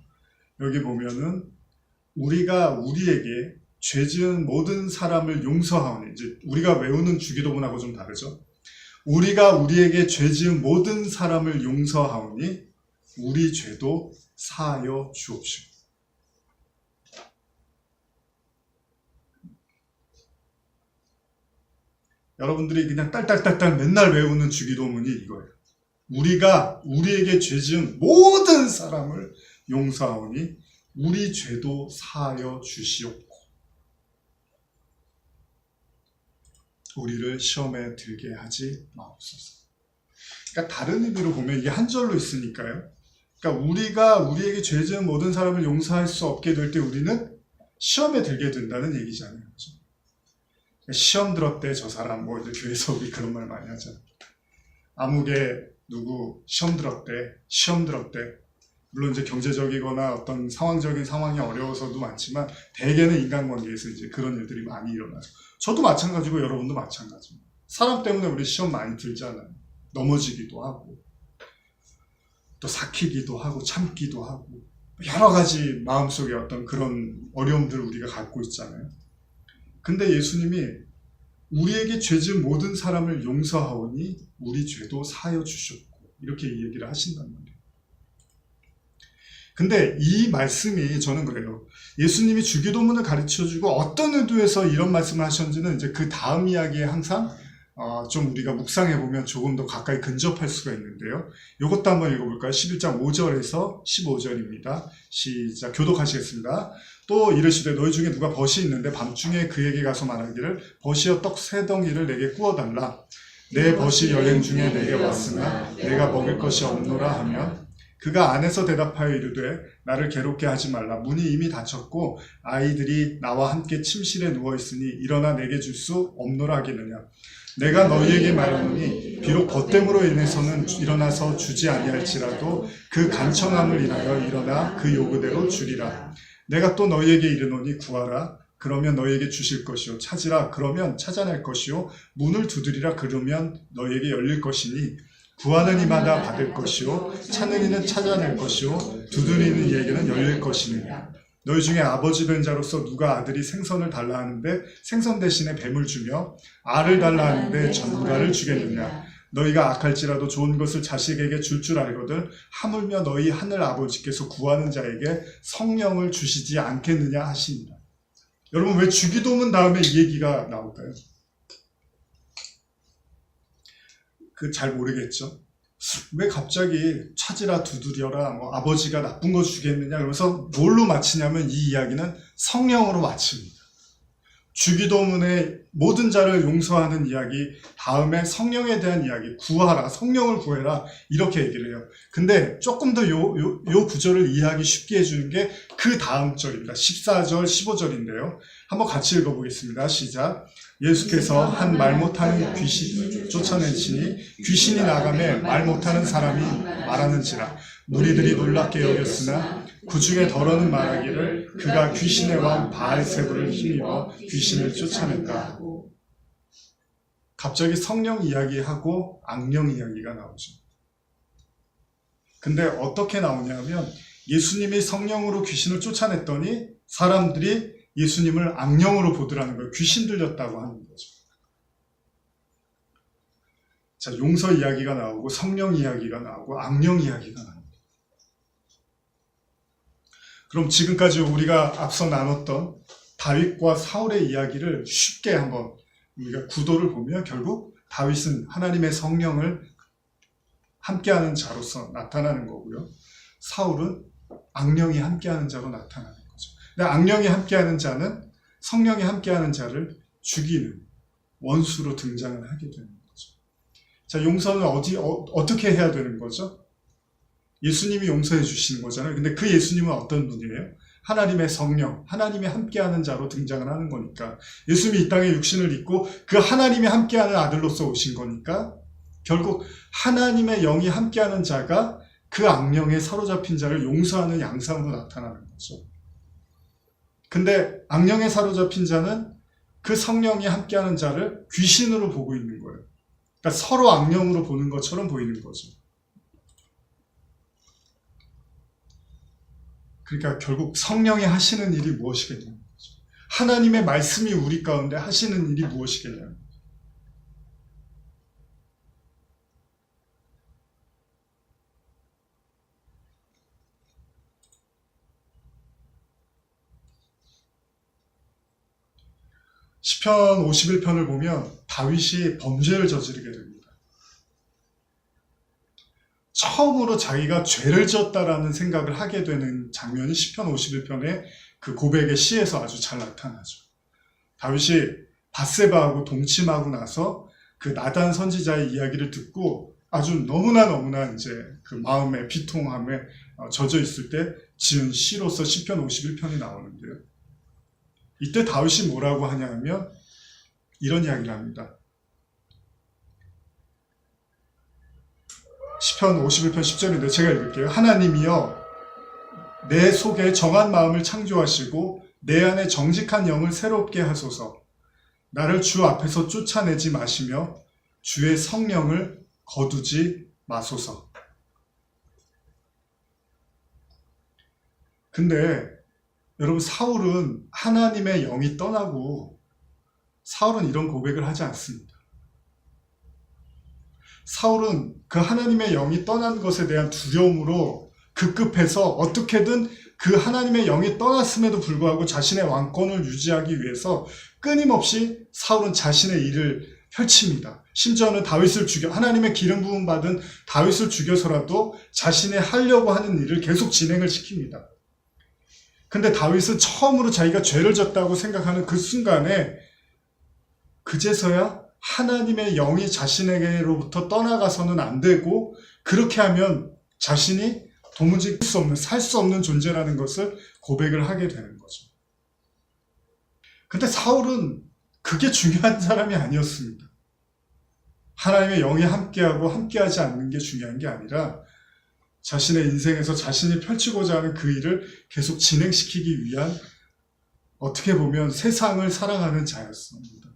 Speaker 1: 여기 보면은 우리가 우리에게 죄 지은 모든 사람을 용서하오니, 이제 우리가 외우는 주기도문하고 좀 다르죠. 우리가 우리에게 죄 지은 모든 사람을 용서하오니 우리 죄도 사하여 주옵시고. 여러분들이 그냥 딸딸딸딸 맨날 외우는 주기도문이 이거예요. 우리가 우리에게 죄 지은 모든 사람을 용서하오니 우리 죄도 사하여 주시옵고 우리를 시험에 들게 하지 마옵소서. 그러니까 다른 의미로 보면 이게 한 절로 있으니까요. 그러니까 우리가 우리에게 죄 지은 모든 사람을 용서할 수 없게 될 때 우리는 시험에 들게 된다는 얘기잖아요. 그렇죠? 시험 들었대 저 사람, 뭐 이제 교회에서 우리 그런 말 많이 하잖아요. 아무개 누구 시험 들었대. 물론 이제 경제적이거나 어떤 상황적인 상황이 어려워서도 많지만 대개는 인간관계에서 이제 그런 일들이 많이 일어나죠. 저도 마찬가지고 여러분도 마찬가지입니다. 사람 때문에 우리 시험 많이 들잖아요. 넘어지기도 하고 또 삭히기도 하고 참기도 하고 여러 가지 마음속에 어떤 그런 어려움들을 우리가 갖고 있잖아요. 근데 예수님이 우리에게 죄 지은 모든 사람을 용서하오니 우리 죄도 사하여 주셨고 이렇게 이 얘기를 하신단 말이에요. 근데 이 말씀이 저는 그래요. 예수님이 주기도문을 가르쳐주고 어떤 의도에서 이런 말씀을 하셨는지는 이제 그 다음 이야기에 항상 좀 우리가 묵상해보면 조금 더 가까이 근접할 수가 있는데요. 이것도 한번 읽어볼까요? 11장 5절에서 15절입니다. 시작, 교독하시겠습니다. 또 이르시되 너희 중에 누가 벗이 있는데 밤중에 그에게 가서 말하기를 벗이여 떡 3덩이를 내게 구워달라. 내 벗이 여행 중에 내게 왔으나 내가 먹을 것이 없노라 하면 그가 안에서 대답하여 이르되 나를 괴롭게 하지 말라. 문이 이미 닫혔고 아이들이 나와 함께 침실에 누워있으니 일어나 내게 줄 수 없노라 하겠느냐. 내가 너희에게 말하노니 비록 벗됨으로 인해서는 일어나서 주지 아니할지라도 그 간청함을 인하여 일어나 그 요구대로 주리라. 내가 또 너희에게 이르노니 구하라. 그러면 너희에게 주실 것이요. 찾으라. 그러면 찾아낼 것이요. 문을 두드리라. 그러면 너희에게 열릴 것이니 구하는 이마다 받을 것이요. 찾는 이는 찾아낼 것이요. 두드리는 이에게는 열릴 것이니라. 너희 중에 아버지 된 자로서 누가 아들이 생선을 달라 하는데 생선 대신에 뱀을 주며 알을 달라 하는데 전갈을 주겠느냐. 너희가 악할지라도 좋은 것을 자식에게 줄 알거든 하물며 너희 하늘 아버지께서 구하는 자에게 성령을 주시지 않겠느냐 하시니라. 여러분, 왜 주기도문 다음에 이 얘기가 나올까요? 잘 모르겠죠. 왜 갑자기 찾으라 두드려라 뭐 아버지가 나쁜 거 주겠느냐 그러면서 뭘로 마치냐면 이 이야기는 성령으로 마칩니다. 주기도문의 모든 자를 용서하는 이야기 다음에 성령에 대한 이야기, 구하라, 성령을 구해라 이렇게 얘기를 해요. 근데 조금 더 요 구절을 이해하기 쉽게 해주는 게 그 다음 절입니다. 14절 15절인데요 한번 같이 읽어보겠습니다. 시작. 예수께서 한 말 못하는 귀신 쫓아내시니 귀신이 나가매 말 못하는 사람이 말하는지라. 무리들이 놀랍게 여겼으나 그 중에 더러는 말하기를 그가 귀신의 왕 바알세불을 힘입어 귀신을 쫓아낸다. 갑자기 성령 이야기하고 악령 이야기가 나오죠. 근데 어떻게 나오냐면 예수님이 성령으로 귀신을 쫓아냈더니 사람들이 예수님을 악령으로 보더라는 거예요. 귀신 들렸다고 하는 거죠. 자, 용서 이야기가 나오고 성령 이야기가 나오고 악령 이야기가 나옵니다. 그럼 지금까지 우리가 앞서 나눴던 다윗과 사울의 이야기를 쉽게 한번 우리가 구도를 보면 결국 다윗은 하나님의 성령을 함께하는 자로서 나타나는 거고요. 사울은 악령이 함께하는 자로 나타나는 거죠. 근데 악령이 함께하는 자는 성령이 함께하는 자를 죽이는 원수로 등장을 하게 되는 거죠. 자, 용서는 어떻게 해야 되는 거죠? 예수님이 용서해 주시는 거잖아요. 근데 그 예수님은 어떤 분이에요? 하나님의 성령, 하나님이 함께하는 자로 등장을 하는 거니까 예수님이 이 땅에 육신을 입고 그 하나님이 함께하는 아들로서 오신 거니까 결국 하나님의 영이 함께하는 자가 그 악령에 사로잡힌 자를 용서하는 양상으로 나타나는 거죠. 근데 악령에 사로잡힌 자는 그 성령이 함께하는 자를 귀신으로 보고 있는 거예요. 그러니까 서로 악령으로 보는 것처럼 보이는 거죠. 그러니까 결국 성령이 하시는 일이 무엇이겠냐는 거죠. 하나님의 말씀이 우리 가운데 하시는 일이 무엇이겠냐는 거죠. 시편 51편을 보면 다윗이 범죄를 저지르게 됩니다. 처음으로 자기가 죄를 지었다라는 생각을 하게 되는 장면이 시편 51편의 그 고백의 시에서 아주 잘 나타나죠. 다윗이 밧세바하고 동침하고 나서 그 나단 선지자의 이야기를 듣고 아주 너무나 이제 그 마음의 비통함에 젖어 있을 때 지은 시로서 시편 51편이 나오는데요. 이때 다윗이 뭐라고 하냐면 이런 이야기를 합니다. 시편 51편 10절인데 제가 읽을게요. 하나님이여 내 속에 정한 마음을 창조하시고 내 안에 정직한 영을 새롭게 하소서. 나를 주 앞에서 쫓아내지 마시며 주의 성령을 거두지 마소서. 근데 여러분 사울은 하나님의 영이 떠나고 사울은 이런 고백을 하지 않습니다. 사울은 그 하나님의 영이 떠난 것에 대한 두려움으로 급급해서 어떻게든 그 하나님의 영이 떠났음에도 불구하고 자신의 왕권을 유지하기 위해서 끊임없이 사울은 자신의 일을 펼칩니다. 심지어는 다윗을 하나님의 기름 부음 받은 다윗을 죽여서라도 자신의 하려고 하는 일을 계속 진행을 시킵니다. 근데 다윗은 처음으로 자기가 죄를 졌다고 생각하는 그 순간에 그제서야 하나님의 영이 자신에게로부터 떠나가서는 안 되고 그렇게 하면 자신이 도무지 살 수 없는 존재라는 것을 고백을 하게 되는 거죠. 근데 사울은 그게 중요한 사람이 아니었습니다. 하나님의 영이 함께하고 함께하지 않는 게 중요한 게 아니라 자신의 인생에서 자신이 펼치고자 하는 그 일을 계속 진행시키기 위한 어떻게 보면 세상을 사랑하는 자였습니다.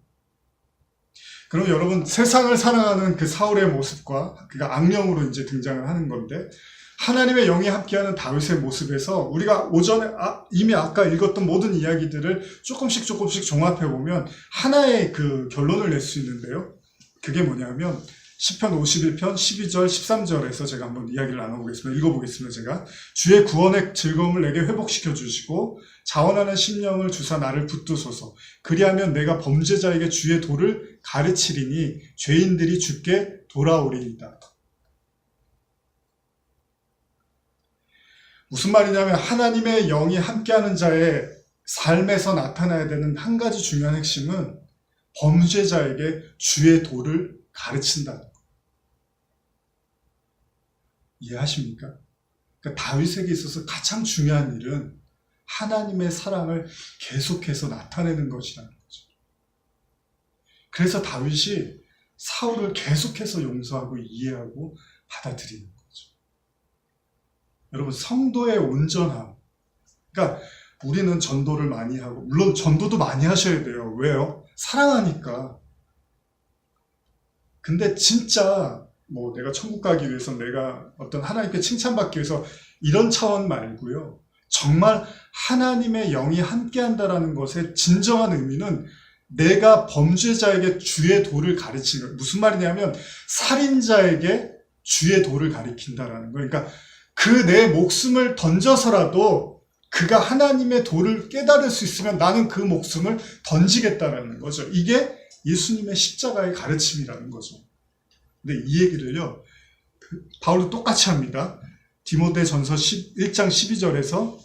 Speaker 1: 그럼 여러분 세상을 사랑하는 그 사울의 모습과 그가 악령으로 이제 등장을 하는 건데 하나님의 영이 함께하는 다윗의 모습에서 우리가 오전에 이미 아까 읽었던 모든 이야기들을 조금씩 종합해 보면 하나의 그 결론을 낼 수 있는데요. 그게 뭐냐면 시편 51편 12절 13절에서 제가 한번 이야기를 나눠보겠습니다. 읽어보겠습니다. 제가 주의 구원의 즐거움을 내게 회복시켜 주시고 자원하는 심령을 주사 나를 붙드소서. 그리하면 내가 범죄자에게 주의 도를 가르치리니 죄인들이 주께 돌아오리이다. 무슨 말이냐면 하나님의 영이 함께하는 자의 삶에서 나타나야 되는 한 가지 중요한 핵심은 범죄자에게 주의 도를 가르친다는 것. 이해하십니까? 그러니까 다윗에게 있어서 가장 중요한 일은 하나님의 사랑을 계속해서 나타내는 것이라는 거죠. 그래서 다윗이 사울을 계속해서 용서하고 이해하고 받아들이는 거죠. 여러분 성도의 온전함. 그러니까 우리는 전도를 많이 하고 물론 전도도 많이 하셔야 돼요. 왜요? 사랑하니까. 근데 진짜 내가 천국 가기 위해서 내가 어떤 하나님께 칭찬받기 위해서 이런 차원 말고요. 정말 하나님의 영이 함께한다라는 것의 진정한 의미는 내가 범죄자에게 주의 도를 가르치는 거예요. 무슨 말이냐면 살인자에게 주의 도를 가리킨다라는 거예요. 그러니까 그 내 목숨을 던져서라도 그가 하나님의 도를 깨달을 수 있으면 나는 그 목숨을 던지겠다라는 거죠. 이게 예수님의 십자가의 가르침이라는 거죠. 근데 이 얘기를요, 바울도 똑같이 합니다. 디모데전서 1장 12절에서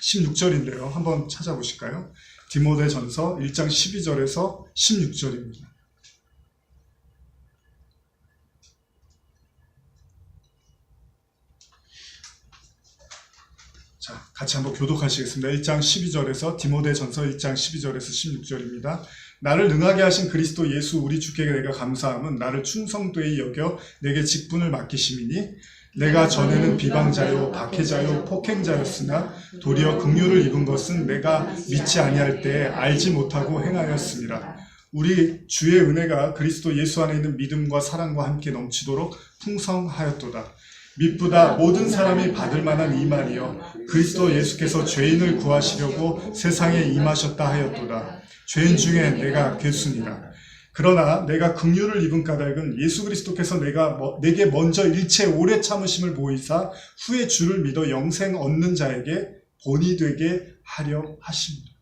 Speaker 1: 16절인데요. 한번 찾아보실까요? 디모데전서 1장 12절에서 16절입니다. 자, 같이 한번 교독하시겠습니다. 1장 12절에서 디모데전서 1장 12절에서 16절입니다. 나를 능하게 하신 그리스도 예수 우리 주께 내가 감사함은 나를 충성되이 여겨 내게 직분을 맡기심이니 내가 전에는 비방자요 박해자요 폭행자였으나 도리어 긍휼을 입은 것은 내가 믿지 아니할 때에 알지 못하고 행하였습니다. 우리 주의 은혜가 그리스도 예수 안에 있는 믿음과 사랑과 함께 넘치도록 풍성하였도다. mit보다 모든 사람이 받을 만한 이 말이여 그리스도 예수께서 죄인을 구하시려고 세상에 임하셨다 하였도다. 죄인 중에 내가 괴수니라. 그러나 내가 긍휼을 입은 까닭은 예수 그리스도께서 내게 먼저 일체 오래 참으심을 보이사 후에 주를 믿어 영생 얻는 자에게 본이 되게 하려 하십니다.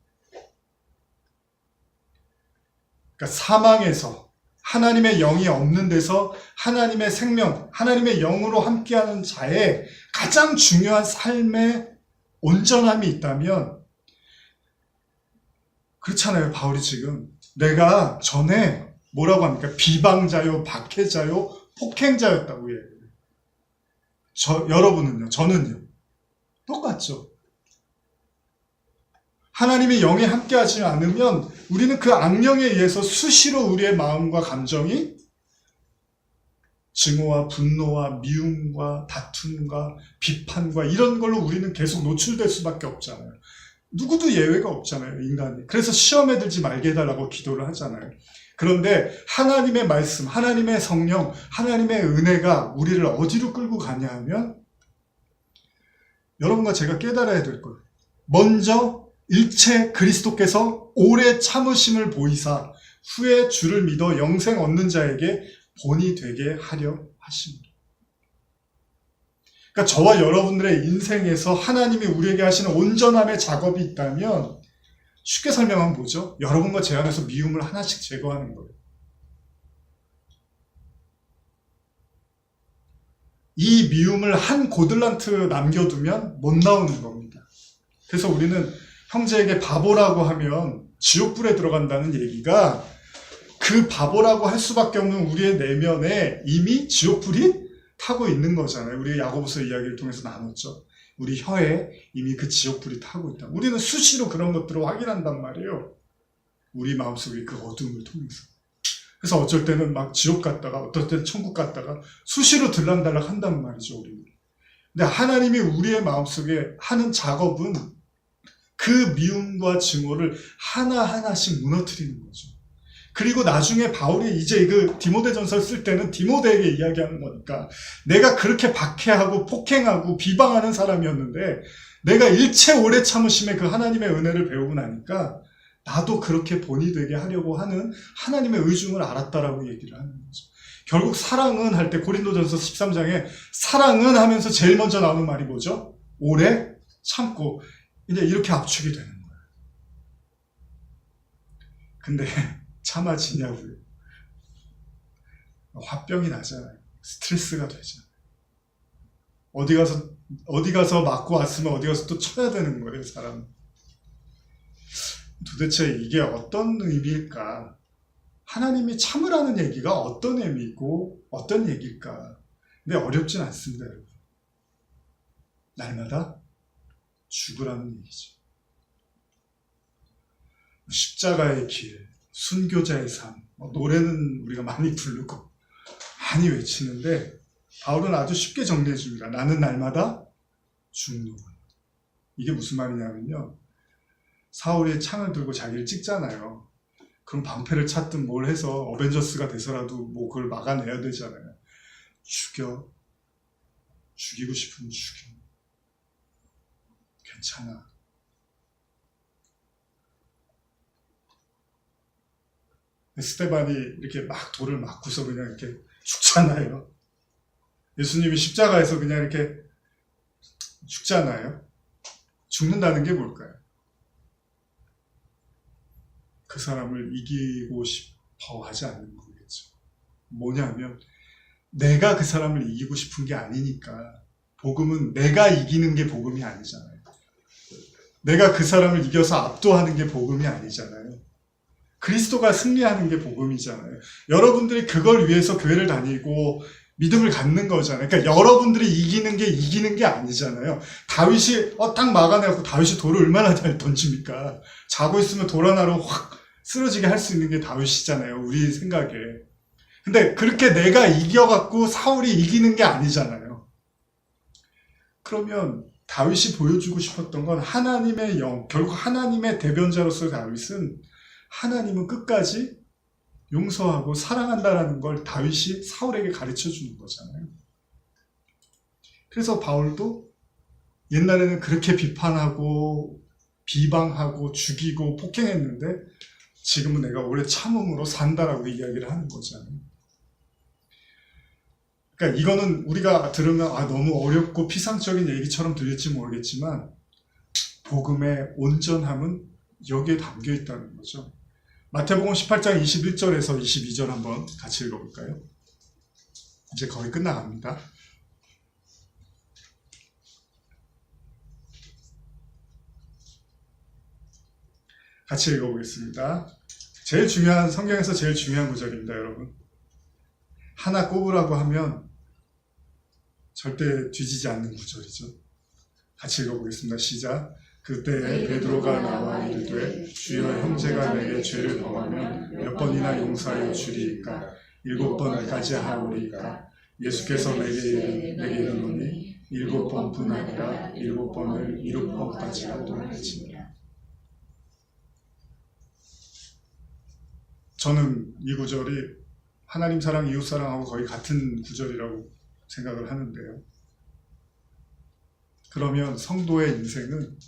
Speaker 1: 그러니까 사망에서 하나님의 영이 없는 데서 하나님의 생명, 하나님의 영으로 함께하는 자의 가장 중요한 삶의 온전함이 있다면 그렇잖아요. 바울이 지금 내가 전에 뭐라고 합니까? 비방자요, 박해자요, 폭행자였다고 얘기해요. 여러분은요? 저는요? 똑같죠. 하나님의 영이 함께하지 않으면 우리는 그 악령에 의해서 수시로 우리의 마음과 감정이 증오와 분노와 미움과 다툼과 비판과 이런 걸로 우리는 계속 노출될 수밖에 없잖아요. 누구도 예외가 없잖아요, 인간이. 그래서 시험에 들지 말게 해달라고 기도를 하잖아요. 그런데 하나님의 말씀, 하나님의 성령, 하나님의 은혜가 우리를 어디로 끌고 가냐 하면 여러분과 제가 깨달아야 될 거예요. 먼저 일체 그리스도께서 오래 참으심을 보이사 후에 주를 믿어 영생 얻는 자에게 본이 되게 하려 하십니다. 그러니까 저와 여러분들의 인생에서 하나님이 우리에게 하시는 온전함의 작업이 있다면 쉽게 설명하면 뭐죠? 여러분과 제 안에서 미움을 하나씩 제거하는 거예요. 이 미움을 한 고들란트 남겨두면 못 나오는 겁니다. 그래서 우리는 형제에게 바보라고 하면 지옥불에 들어간다는 얘기가 그 바보라고 할 수밖에 없는 우리의 내면에 이미 지옥불이 타고 있는 거잖아요. 우리 야고보서 이야기를 통해서 나눴죠. 우리 혀에 이미 그 지옥불이 타고 있다. 우리는 수시로 그런 것들을 확인한단 말이에요. 우리 마음속에 그 어둠을 통해서. 그래서 어쩔 때는 막 지옥 갔다가 어떨 때는 천국 갔다가 수시로 들락달락 한단 말이죠. 우리는. 근데 하나님이 우리의 마음속에 하는 작업은 그 미움과 증오를 하나하나씩 무너뜨리는 거죠. 그리고 나중에 바울이 이제 그 디모데전서를 쓸 때는 디모데에게 이야기하는 거니까 내가 그렇게 박해하고 폭행하고 비방하는 사람이었는데 내가 일체 오래 참으심에 그 하나님의 은혜를 배우고 나니까 나도 그렇게 본이 되게 하려고 하는 하나님의 의중을 알았다라고 얘기를 하는 거죠. 결국 사랑은 할 때 고린도전서 13장에 사랑은 하면서 제일 먼저 나오는 말이 뭐죠? 오래 참고 이제 이렇게 압축이 되는 거예요. 근데 참아지냐고요. 화병이 나잖아요. 스트레스가 되잖아요. 어디 가서 맞고 왔으면 어디 가서 또 쳐야 되는 거예요, 사람. 도대체 이게 어떤 의미일까? 하나님이 참으라는 얘기가 어떤 의미이고 어떤 얘기일까? 근데 어렵진 않습니다, 여러분. 날마다 죽으라는 얘기죠. 십자가의 길, 순교자의 삶, 노래는 우리가 많이 부르고 많이 외치는데 바울은 아주 쉽게 정리해 줍니다. 나는 날마다 죽노라. 이게 무슨 말이냐면요. 사울이 창을 들고 자기를 찍잖아요. 그럼 방패를 찾든 뭘 해서 어벤져스가 돼서라도 뭐 그걸 막아내야 되잖아요. 죽이고 싶으면 죽여. 괜찮아. 스데반이 이렇게 막 돌을 맞고서 그냥 이렇게 죽잖아요. 예수님이 십자가에서 그냥 이렇게 죽잖아요. 죽는다는 게 뭘까요? 그 사람을 이기고 싶어 하지 않는 거겠죠. 뭐냐면 내가 그 사람을 이기고 싶은 게 아니니까. 복음은 내가 이기는 게 복음이 아니잖아요. 내가 그 사람을 이겨서 압도하는 게 복음이 아니잖아요. 그리스도가 승리하는 게 복음이잖아요. 여러분들이 그걸 위해서 교회를 다니고 믿음을 갖는 거잖아요. 그러니까 여러분들이 이기는 게 아니잖아요. 다윗이 딱 막아내고 다윗이 돌을 얼마나 잘 던집니까? 자고 있으면 돌 하나로 확 쓰러지게 할 수 있는 게 다윗이잖아요. 우리 생각에. 근데 그렇게 내가 이겨갖고 사울이 이기는 게 아니잖아요. 그러면 다윗이 보여주고 싶었던 건 하나님의 영, 결국 하나님의 대변자로서 다윗은 하나님은 끝까지 용서하고 사랑한다라는 걸 다윗이 사울에게 가르쳐 주는 거잖아요. 그래서 바울도 옛날에는 그렇게 비판하고 비방하고 죽이고 폭행했는데 지금은 내가 오래 참음으로 산다라고 이야기를 하는 거잖아요. 그러니까 이거는 우리가 들으면 너무 어렵고 피상적인 얘기처럼 들릴지 모르겠지만 복음의 온전함은 여기에 담겨 있다는 거죠. 마태복음 18장 21절에서 22절 한번 같이 읽어볼까요? 이제 거의 끝나갑니다. 같이 읽어보겠습니다. 성경에서 제일 중요한 구절입니다, 여러분. 하나 꼽으라고 하면 절대 뒤지지 않는 구절이죠. 같이 읽어보겠습니다. 시작. 그때 베드로가 나와 이르되 주여 형제가 내게 죄를 범하면 몇 번이나 용서하여 주리이까? 7번까지 하오리이까? 예수께서 내게 이르노니 7번뿐 아니라 7번을 7번까지라도 할지니라. 저는 이 구절이 하나님 사랑, 이웃 사랑하고 거의 같은 구절이라고 생각을 하는데요. 그러면 성도의 인생은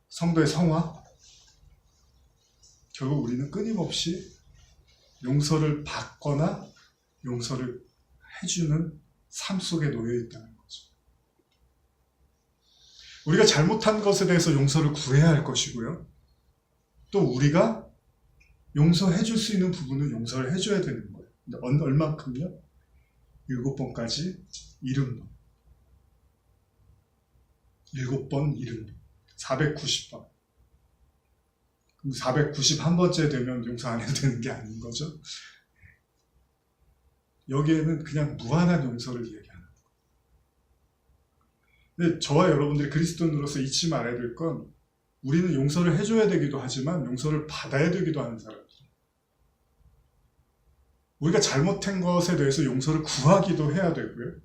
Speaker 1: 성도의 성화? 결국 우리는 끊임없이 용서를 받거나 용서를 해주는 삶 속에 놓여 있다는 거죠. 우리가 잘못한 것에 대해서 용서를 구해야 할 것이고요. 또 우리가 용서해 줄 수 있는 부분은 용서를 해줘야 되는 거예요. 근데 얼만큼요? 7번까지 70번. 7번 70번. 490번. 그럼 491번째 되면 용서 안 해도 되는 게 아닌 거죠. 여기에는 그냥 무한한 용서를 얘기하는 거예요. 근데 저와 여러분들이 그리스도인으로서 잊지 말아야 될 건 우리는 용서를 해줘야 되기도 하지만 용서를 받아야 되기도 하는 사람이에요. 우리가 잘못한 것에 대해서 용서를 구하기도 해야 되고요.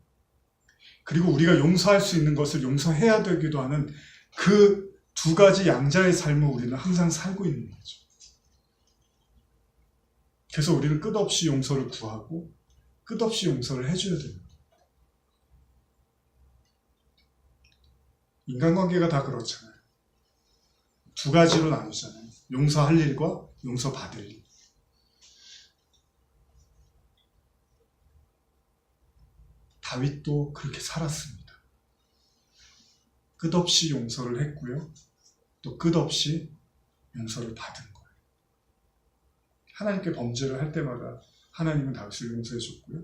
Speaker 1: 그리고 우리가 용서할 수 있는 것을 용서해야 되기도 하는 그 두 가지 양자의 삶을 우리는 항상 살고 있는 거죠. 그래서 우리는 끝없이 용서를 구하고 끝없이 용서를 해줘야 됩니다. 인간관계가 다 그렇잖아요. 두 가지로 나누잖아요. 용서할 일과 용서받을 일. 다윗도 그렇게 살았습니다. 끝없이 용서를 했고요. 또 끝없이 용서를 받은 거예요. 하나님께 범죄를 할 때마다 하나님은 다윗을 용서해 줬고요.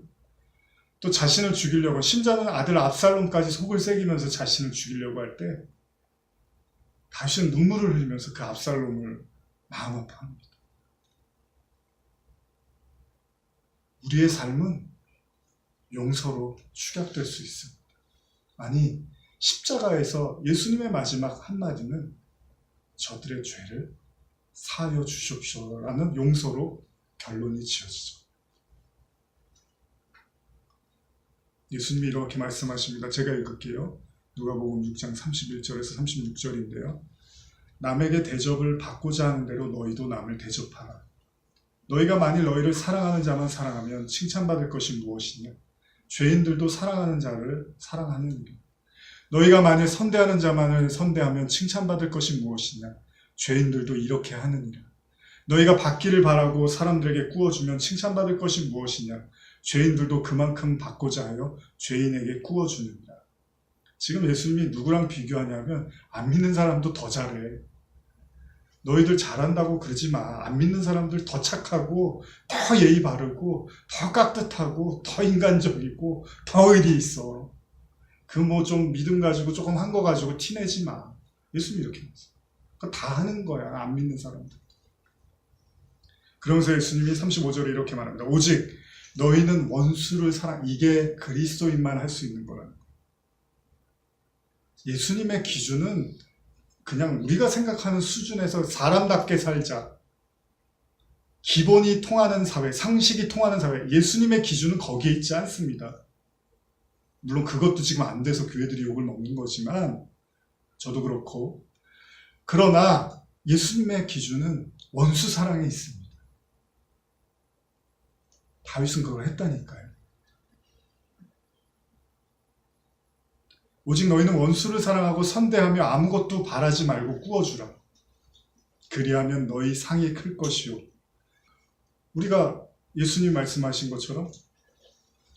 Speaker 1: 또 자신을 죽이려고, 심지어는 아들 압살롬까지 속을 새기면서 자신을 죽이려고 할 때 다윗은 눈물을 흘리면서 그 압살롬을 마음 아파합니다. 우리의 삶은 용서로 축약될 수 있습니다. 아니, 십자가에서 예수님의 마지막 한마디는 저들의 죄를 사하여 주십시오라는 용서로 결론이 지어지죠. 예수님이 이렇게 말씀하십니다. 제가 읽을게요. 누가복음 6장 31절에서 36절인데요. 남에게 대접을 받고자 하는 대로 너희도 남을 대접하라. 너희가 만일 너희를 사랑하는 자만 사랑하면 칭찬받을 것이 무엇이냐? 죄인들도 사랑하는 자를 사랑하느니라. 너희가 만일 선대하는 자만을 선대하면 칭찬받을 것이 무엇이냐? 죄인들도 이렇게 하느니라. 너희가 받기를 바라고 사람들에게 구워주면 칭찬받을 것이 무엇이냐? 죄인들도 그만큼 받고자 하여 죄인에게 구워주느니라. 지금 예수님이 누구랑 비교하냐면 안 믿는 사람도 더 잘해. 너희들 잘한다고 그러지 마. 안 믿는 사람들 더 착하고 더 예의 바르고 더 깍듯하고 더 인간적이고 더 의리 있어. 그 뭐 좀 믿음 가지고 조금 한 거 가지고 티내지 마. 예수님이 이렇게 했어. 그거 다 하는 거야. 안 믿는 사람들. 그러면서 예수님이 35절에 이렇게 말합니다. 오직 너희는 원수를 이게 그리스도인만 할 수 있는 거라는 거예요. 예수님의 기준은 그냥 우리가 생각하는 수준에서 사람답게 살자. 기본이 통하는 사회, 상식이 통하는 사회. 예수님의 기준은 거기에 있지 않습니다. 물론 그것도 지금 안 돼서 교회들이 욕을 먹는 거지만 저도 그렇고. 그러나 예수님의 기준은 원수 사랑에 있습니다. 다윗은 그걸 했다니까요. 오직 너희는 원수를 사랑하고 선대하며 아무것도 바라지 말고 구워주라. 그리하면 너희 상이 클 것이요. 우리가 예수님 말씀하신 것처럼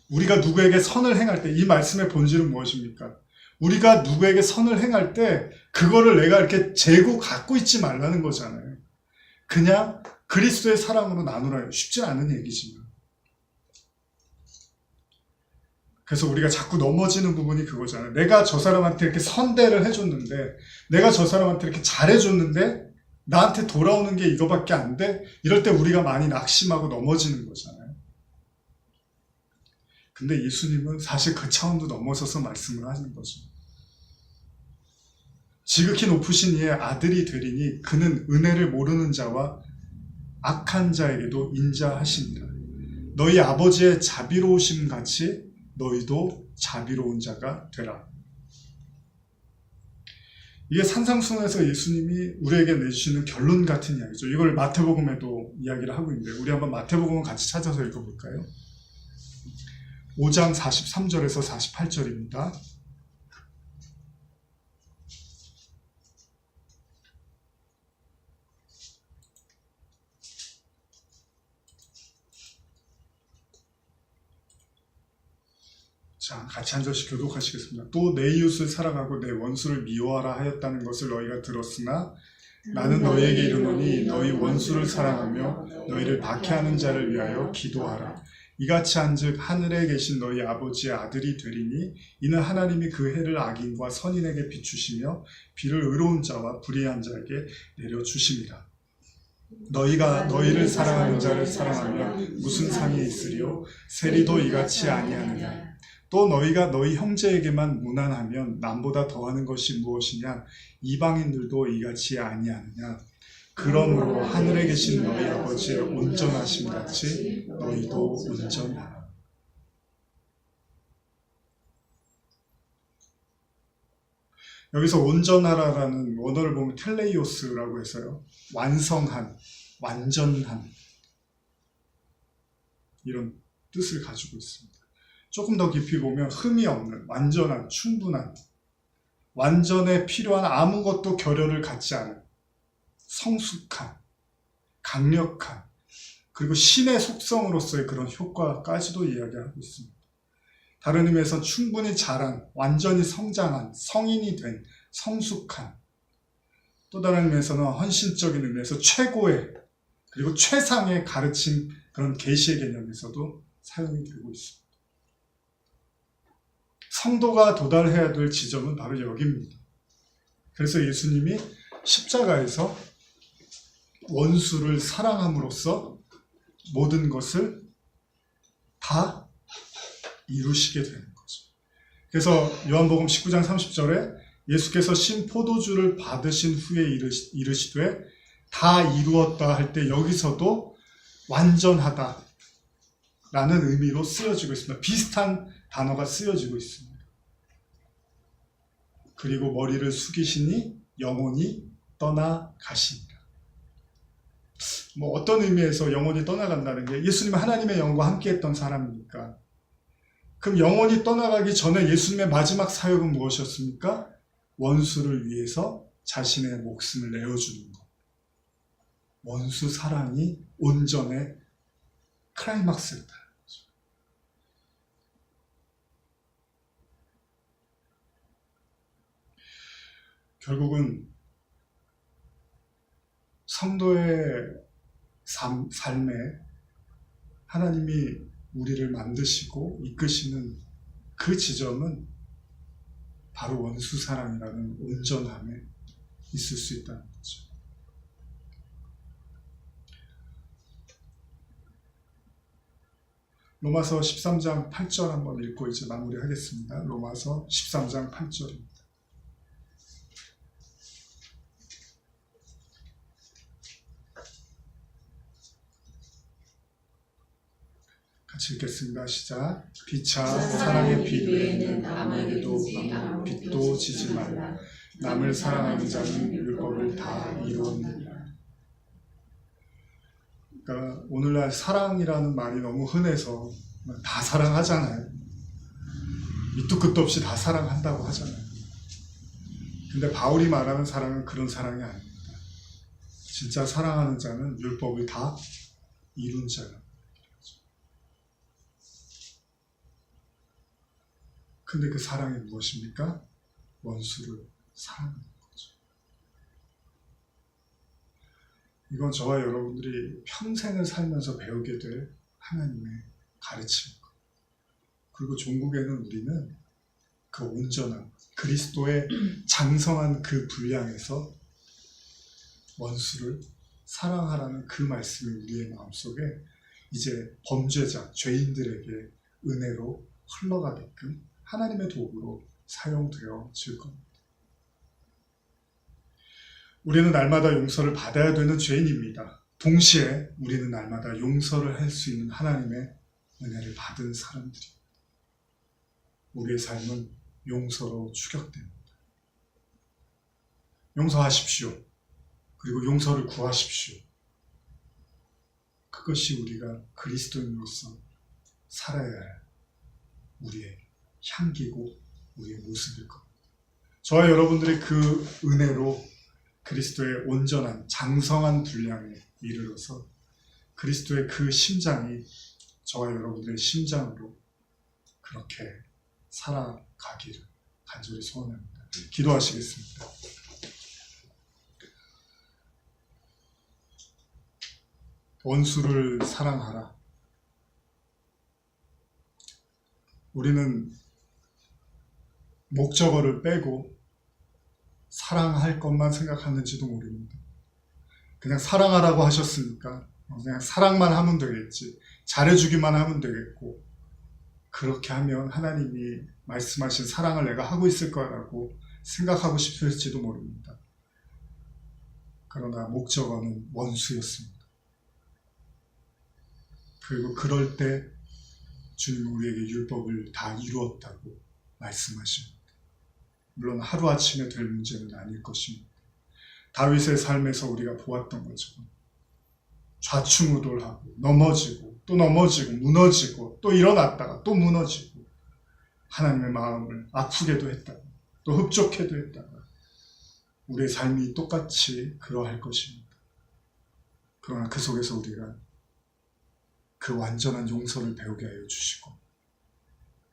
Speaker 1: 우리가 누구에게 선을 행할 때 이 말씀의 본질은 무엇입니까? 우리가 누구에게 선을 행할 때 그거를 내가 이렇게 재고 갖고 있지 말라는 거잖아요. 그냥 그리스도의 사랑으로 나누라. 쉽지 않은 얘기지만. 그래서 우리가 자꾸 넘어지는 부분이 그거잖아요. 내가 저 사람한테 이렇게 선대를 해줬는데, 내가 저 사람한테 이렇게 잘해줬는데 나한테 돌아오는 게 이거밖에 안 돼? 이럴 때 우리가 많이 낙심하고 넘어지는 거잖아요. 근데 예수님은 사실 그 차원도 넘어서서 말씀을 하는 거죠. 지극히 높으신 이의 아들이 되리니 그는 은혜를 모르는 자와 악한 자에게도 인자하시니라. 너희 아버지의 자비로우심 같이 너희도 자비로운 자가 되라. 이게 산상수훈에서 예수님이 우리에게 내주시는 결론 같은 이야기죠. 이걸 마태복음에도 이야기를 하고 있는데 우리 한번 마태복음을 같이 찾아서 읽어볼까요? 5장 43절에서 48절입니다. 자, 같이 한 절씩 교독하시겠습니다. 또 내 이웃을 사랑하고 내 원수를 미워하라 하였다는 것을 너희가 들었으나 나는 너희에게 이르노니 너희 원수를 사랑하며 너희를 박해하는 자를 위하여 기도하라. 이같이 한즉 하늘에 계신 너희 아버지의 아들이 되리니 이는 하나님이 그 해를 악인과 선인에게 비추시며 비를 의로운 자와 불의한 자에게 내려주심이라. 너희가 너희를 사랑하는 자를 사랑하면 무슨 상이 있으리요? 세리도 이같이 아니하느냐. 또 너희가 너희 형제에게만 무난하면 남보다 더하는 것이 무엇이냐? 이방인들도 이같이 아니하느냐. 그러므로 하늘에 계신 너희 아버지의 온전하심 같이 너희도 온전하라. 여기서 온전하라라는 원어를 보면 텔레이오스라고 해서요. 완성한, 완전한 이런 뜻을 가지고 있습니다. 조금 더 깊이 보면 흠이 없는, 완전한, 충분한, 완전에 필요한 아무것도 결여를 갖지 않은 성숙한, 강력한, 그리고 신의 속성으로서의 그런 효과까지도 이야기하고 있습니다. 다른 의미에서 충분히 자란, 완전히 성장한, 성인이 된, 성숙한, 또 다른 의미에서는 헌신적인 의미에서 최고의, 그리고 최상의 가르침, 그런 계시의 개념에서도 사용이 되고 있습니다. 성도가 도달해야 될 지점은 바로 여기입니다. 그래서 예수님이 십자가에서 원수를 사랑함으로써 모든 것을 다 이루시게 되는 거죠. 그래서 요한복음 19장 30절에 예수께서 신 포도주를 받으신 후에 이르시되 다 이루었다 할 때 여기서도 완전하다 라는 의미로 쓰여지고 있습니다. 비슷한 단어가 쓰여지고 있습니다. 그리고 머리를 숙이시니 영혼이 떠나가시니라. 어떤 의미에서 영혼이 떠나간다는 게 예수님은 하나님의 영과 함께 했던 사람이니까 그럼 영원히 떠나가기 전에 예수님의 마지막 사역은 무엇이었습니까? 원수를 위해서 자신의 목숨을 내어주는 것. 원수 사랑이 온전의 클라이막스였다. 결국은 성도의 삶에 하나님이 우리를 만드시고 이끄시는 그 지점은 바로 원수 사랑이라는 온전함에 있을 수 있다는 거죠. 로마서 13장 8절 한번 읽고 이제 마무리하겠습니다. 로마서 13장 8절입니다. 같이 읽겠습니다. 시작. 피차 사랑의 빛 외에는 아무에게도 빛도 지지 말라. 남을 사랑하는 자는 율법을 다 이루었느니라. 그러니까 오늘날 사랑이라는 말이 너무 흔해서 다 사랑하잖아요. 밑도 끝도 없이 다 사랑한다고 하잖아요. 근데 바울이 말하는 사랑은 그런 사랑이 아닙니다. 진짜 사랑하는 자는 율법을 다 이룬 자예요. 근데 그 사랑이 무엇입니까? 원수를 사랑하는 거죠. 이건 저와 여러분들이 평생을 살면서 배우게 될 하나님의 가르침입니다. 그리고 종국에는 우리는 그 온전한 그리스도의 장성한 그 분량에서 원수를 사랑하라는 그 말씀이 우리의 마음속에 이제 범죄자, 죄인들에게 은혜로 흘러가게끔 하나님의 도구로 사용되어질 겁니다. 우리는 날마다 용서를 받아야 되는 죄인입니다. 동시에 우리는 날마다 용서를 할 수 있는 하나님의 은혜를 받은 사람들입니다. 우리의 삶은 용서로 추격됩니다. 용서하십시오. 그리고 용서를 구하십시오. 그것이 우리가 그리스도인으로서 살아야 할 우리의 향기고 우리의 모습일 겁니다. 저와 여러분들의 그 은혜로 그리스도의 온전한 장성한 분량에 이르러서 그리스도의 그 심장이 저와 여러분들의 심장으로 그렇게 살아가기를 간절히 소원합니다. 기도하시겠습니다. 원수를 사랑하라. 우리는 목적어를 빼고 사랑할 것만 생각하는지도 모릅니다. 그냥 사랑하라고 하셨으니까 그냥 사랑만 하면 되겠지. 잘해주기만 하면 되겠고 그렇게 하면 하나님이 말씀하신 사랑을 내가 하고 있을 거라고 생각하고 싶을지도 모릅니다. 그러나 목적어는 원수였습니다. 그리고 그럴 때 주님은 우리에게 율법을 다 이루었다고 말씀하십니다. 물론 하루아침에 될 문제는 아닐 것입니다. 다윗의 삶에서 우리가 보았던 것처럼 좌충우돌하고 넘어지고 또 넘어지고 무너지고 또 일어났다가 또 무너지고 하나님의 마음을 아프게도 했다가 또 흡족해도 했다가 우리의 삶이 똑같이 그러할 것입니다. 그러나 그 속에서 우리가 그 완전한 용서를 배우게 하여 주시고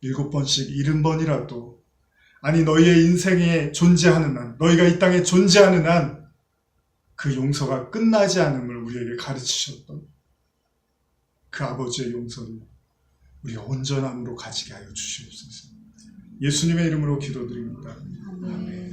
Speaker 1: 7번씩 70번이라도 아니 너희의 인생에 존재하는 한 너희가 이 땅에 존재하는 한 그 용서가 끝나지 않음을 우리에게 가르치셨던 그 아버지의 용서를 우리가 온전함으로 가지게 하여 주시옵소서. 예수님의 이름으로 기도드립니다. 아멘.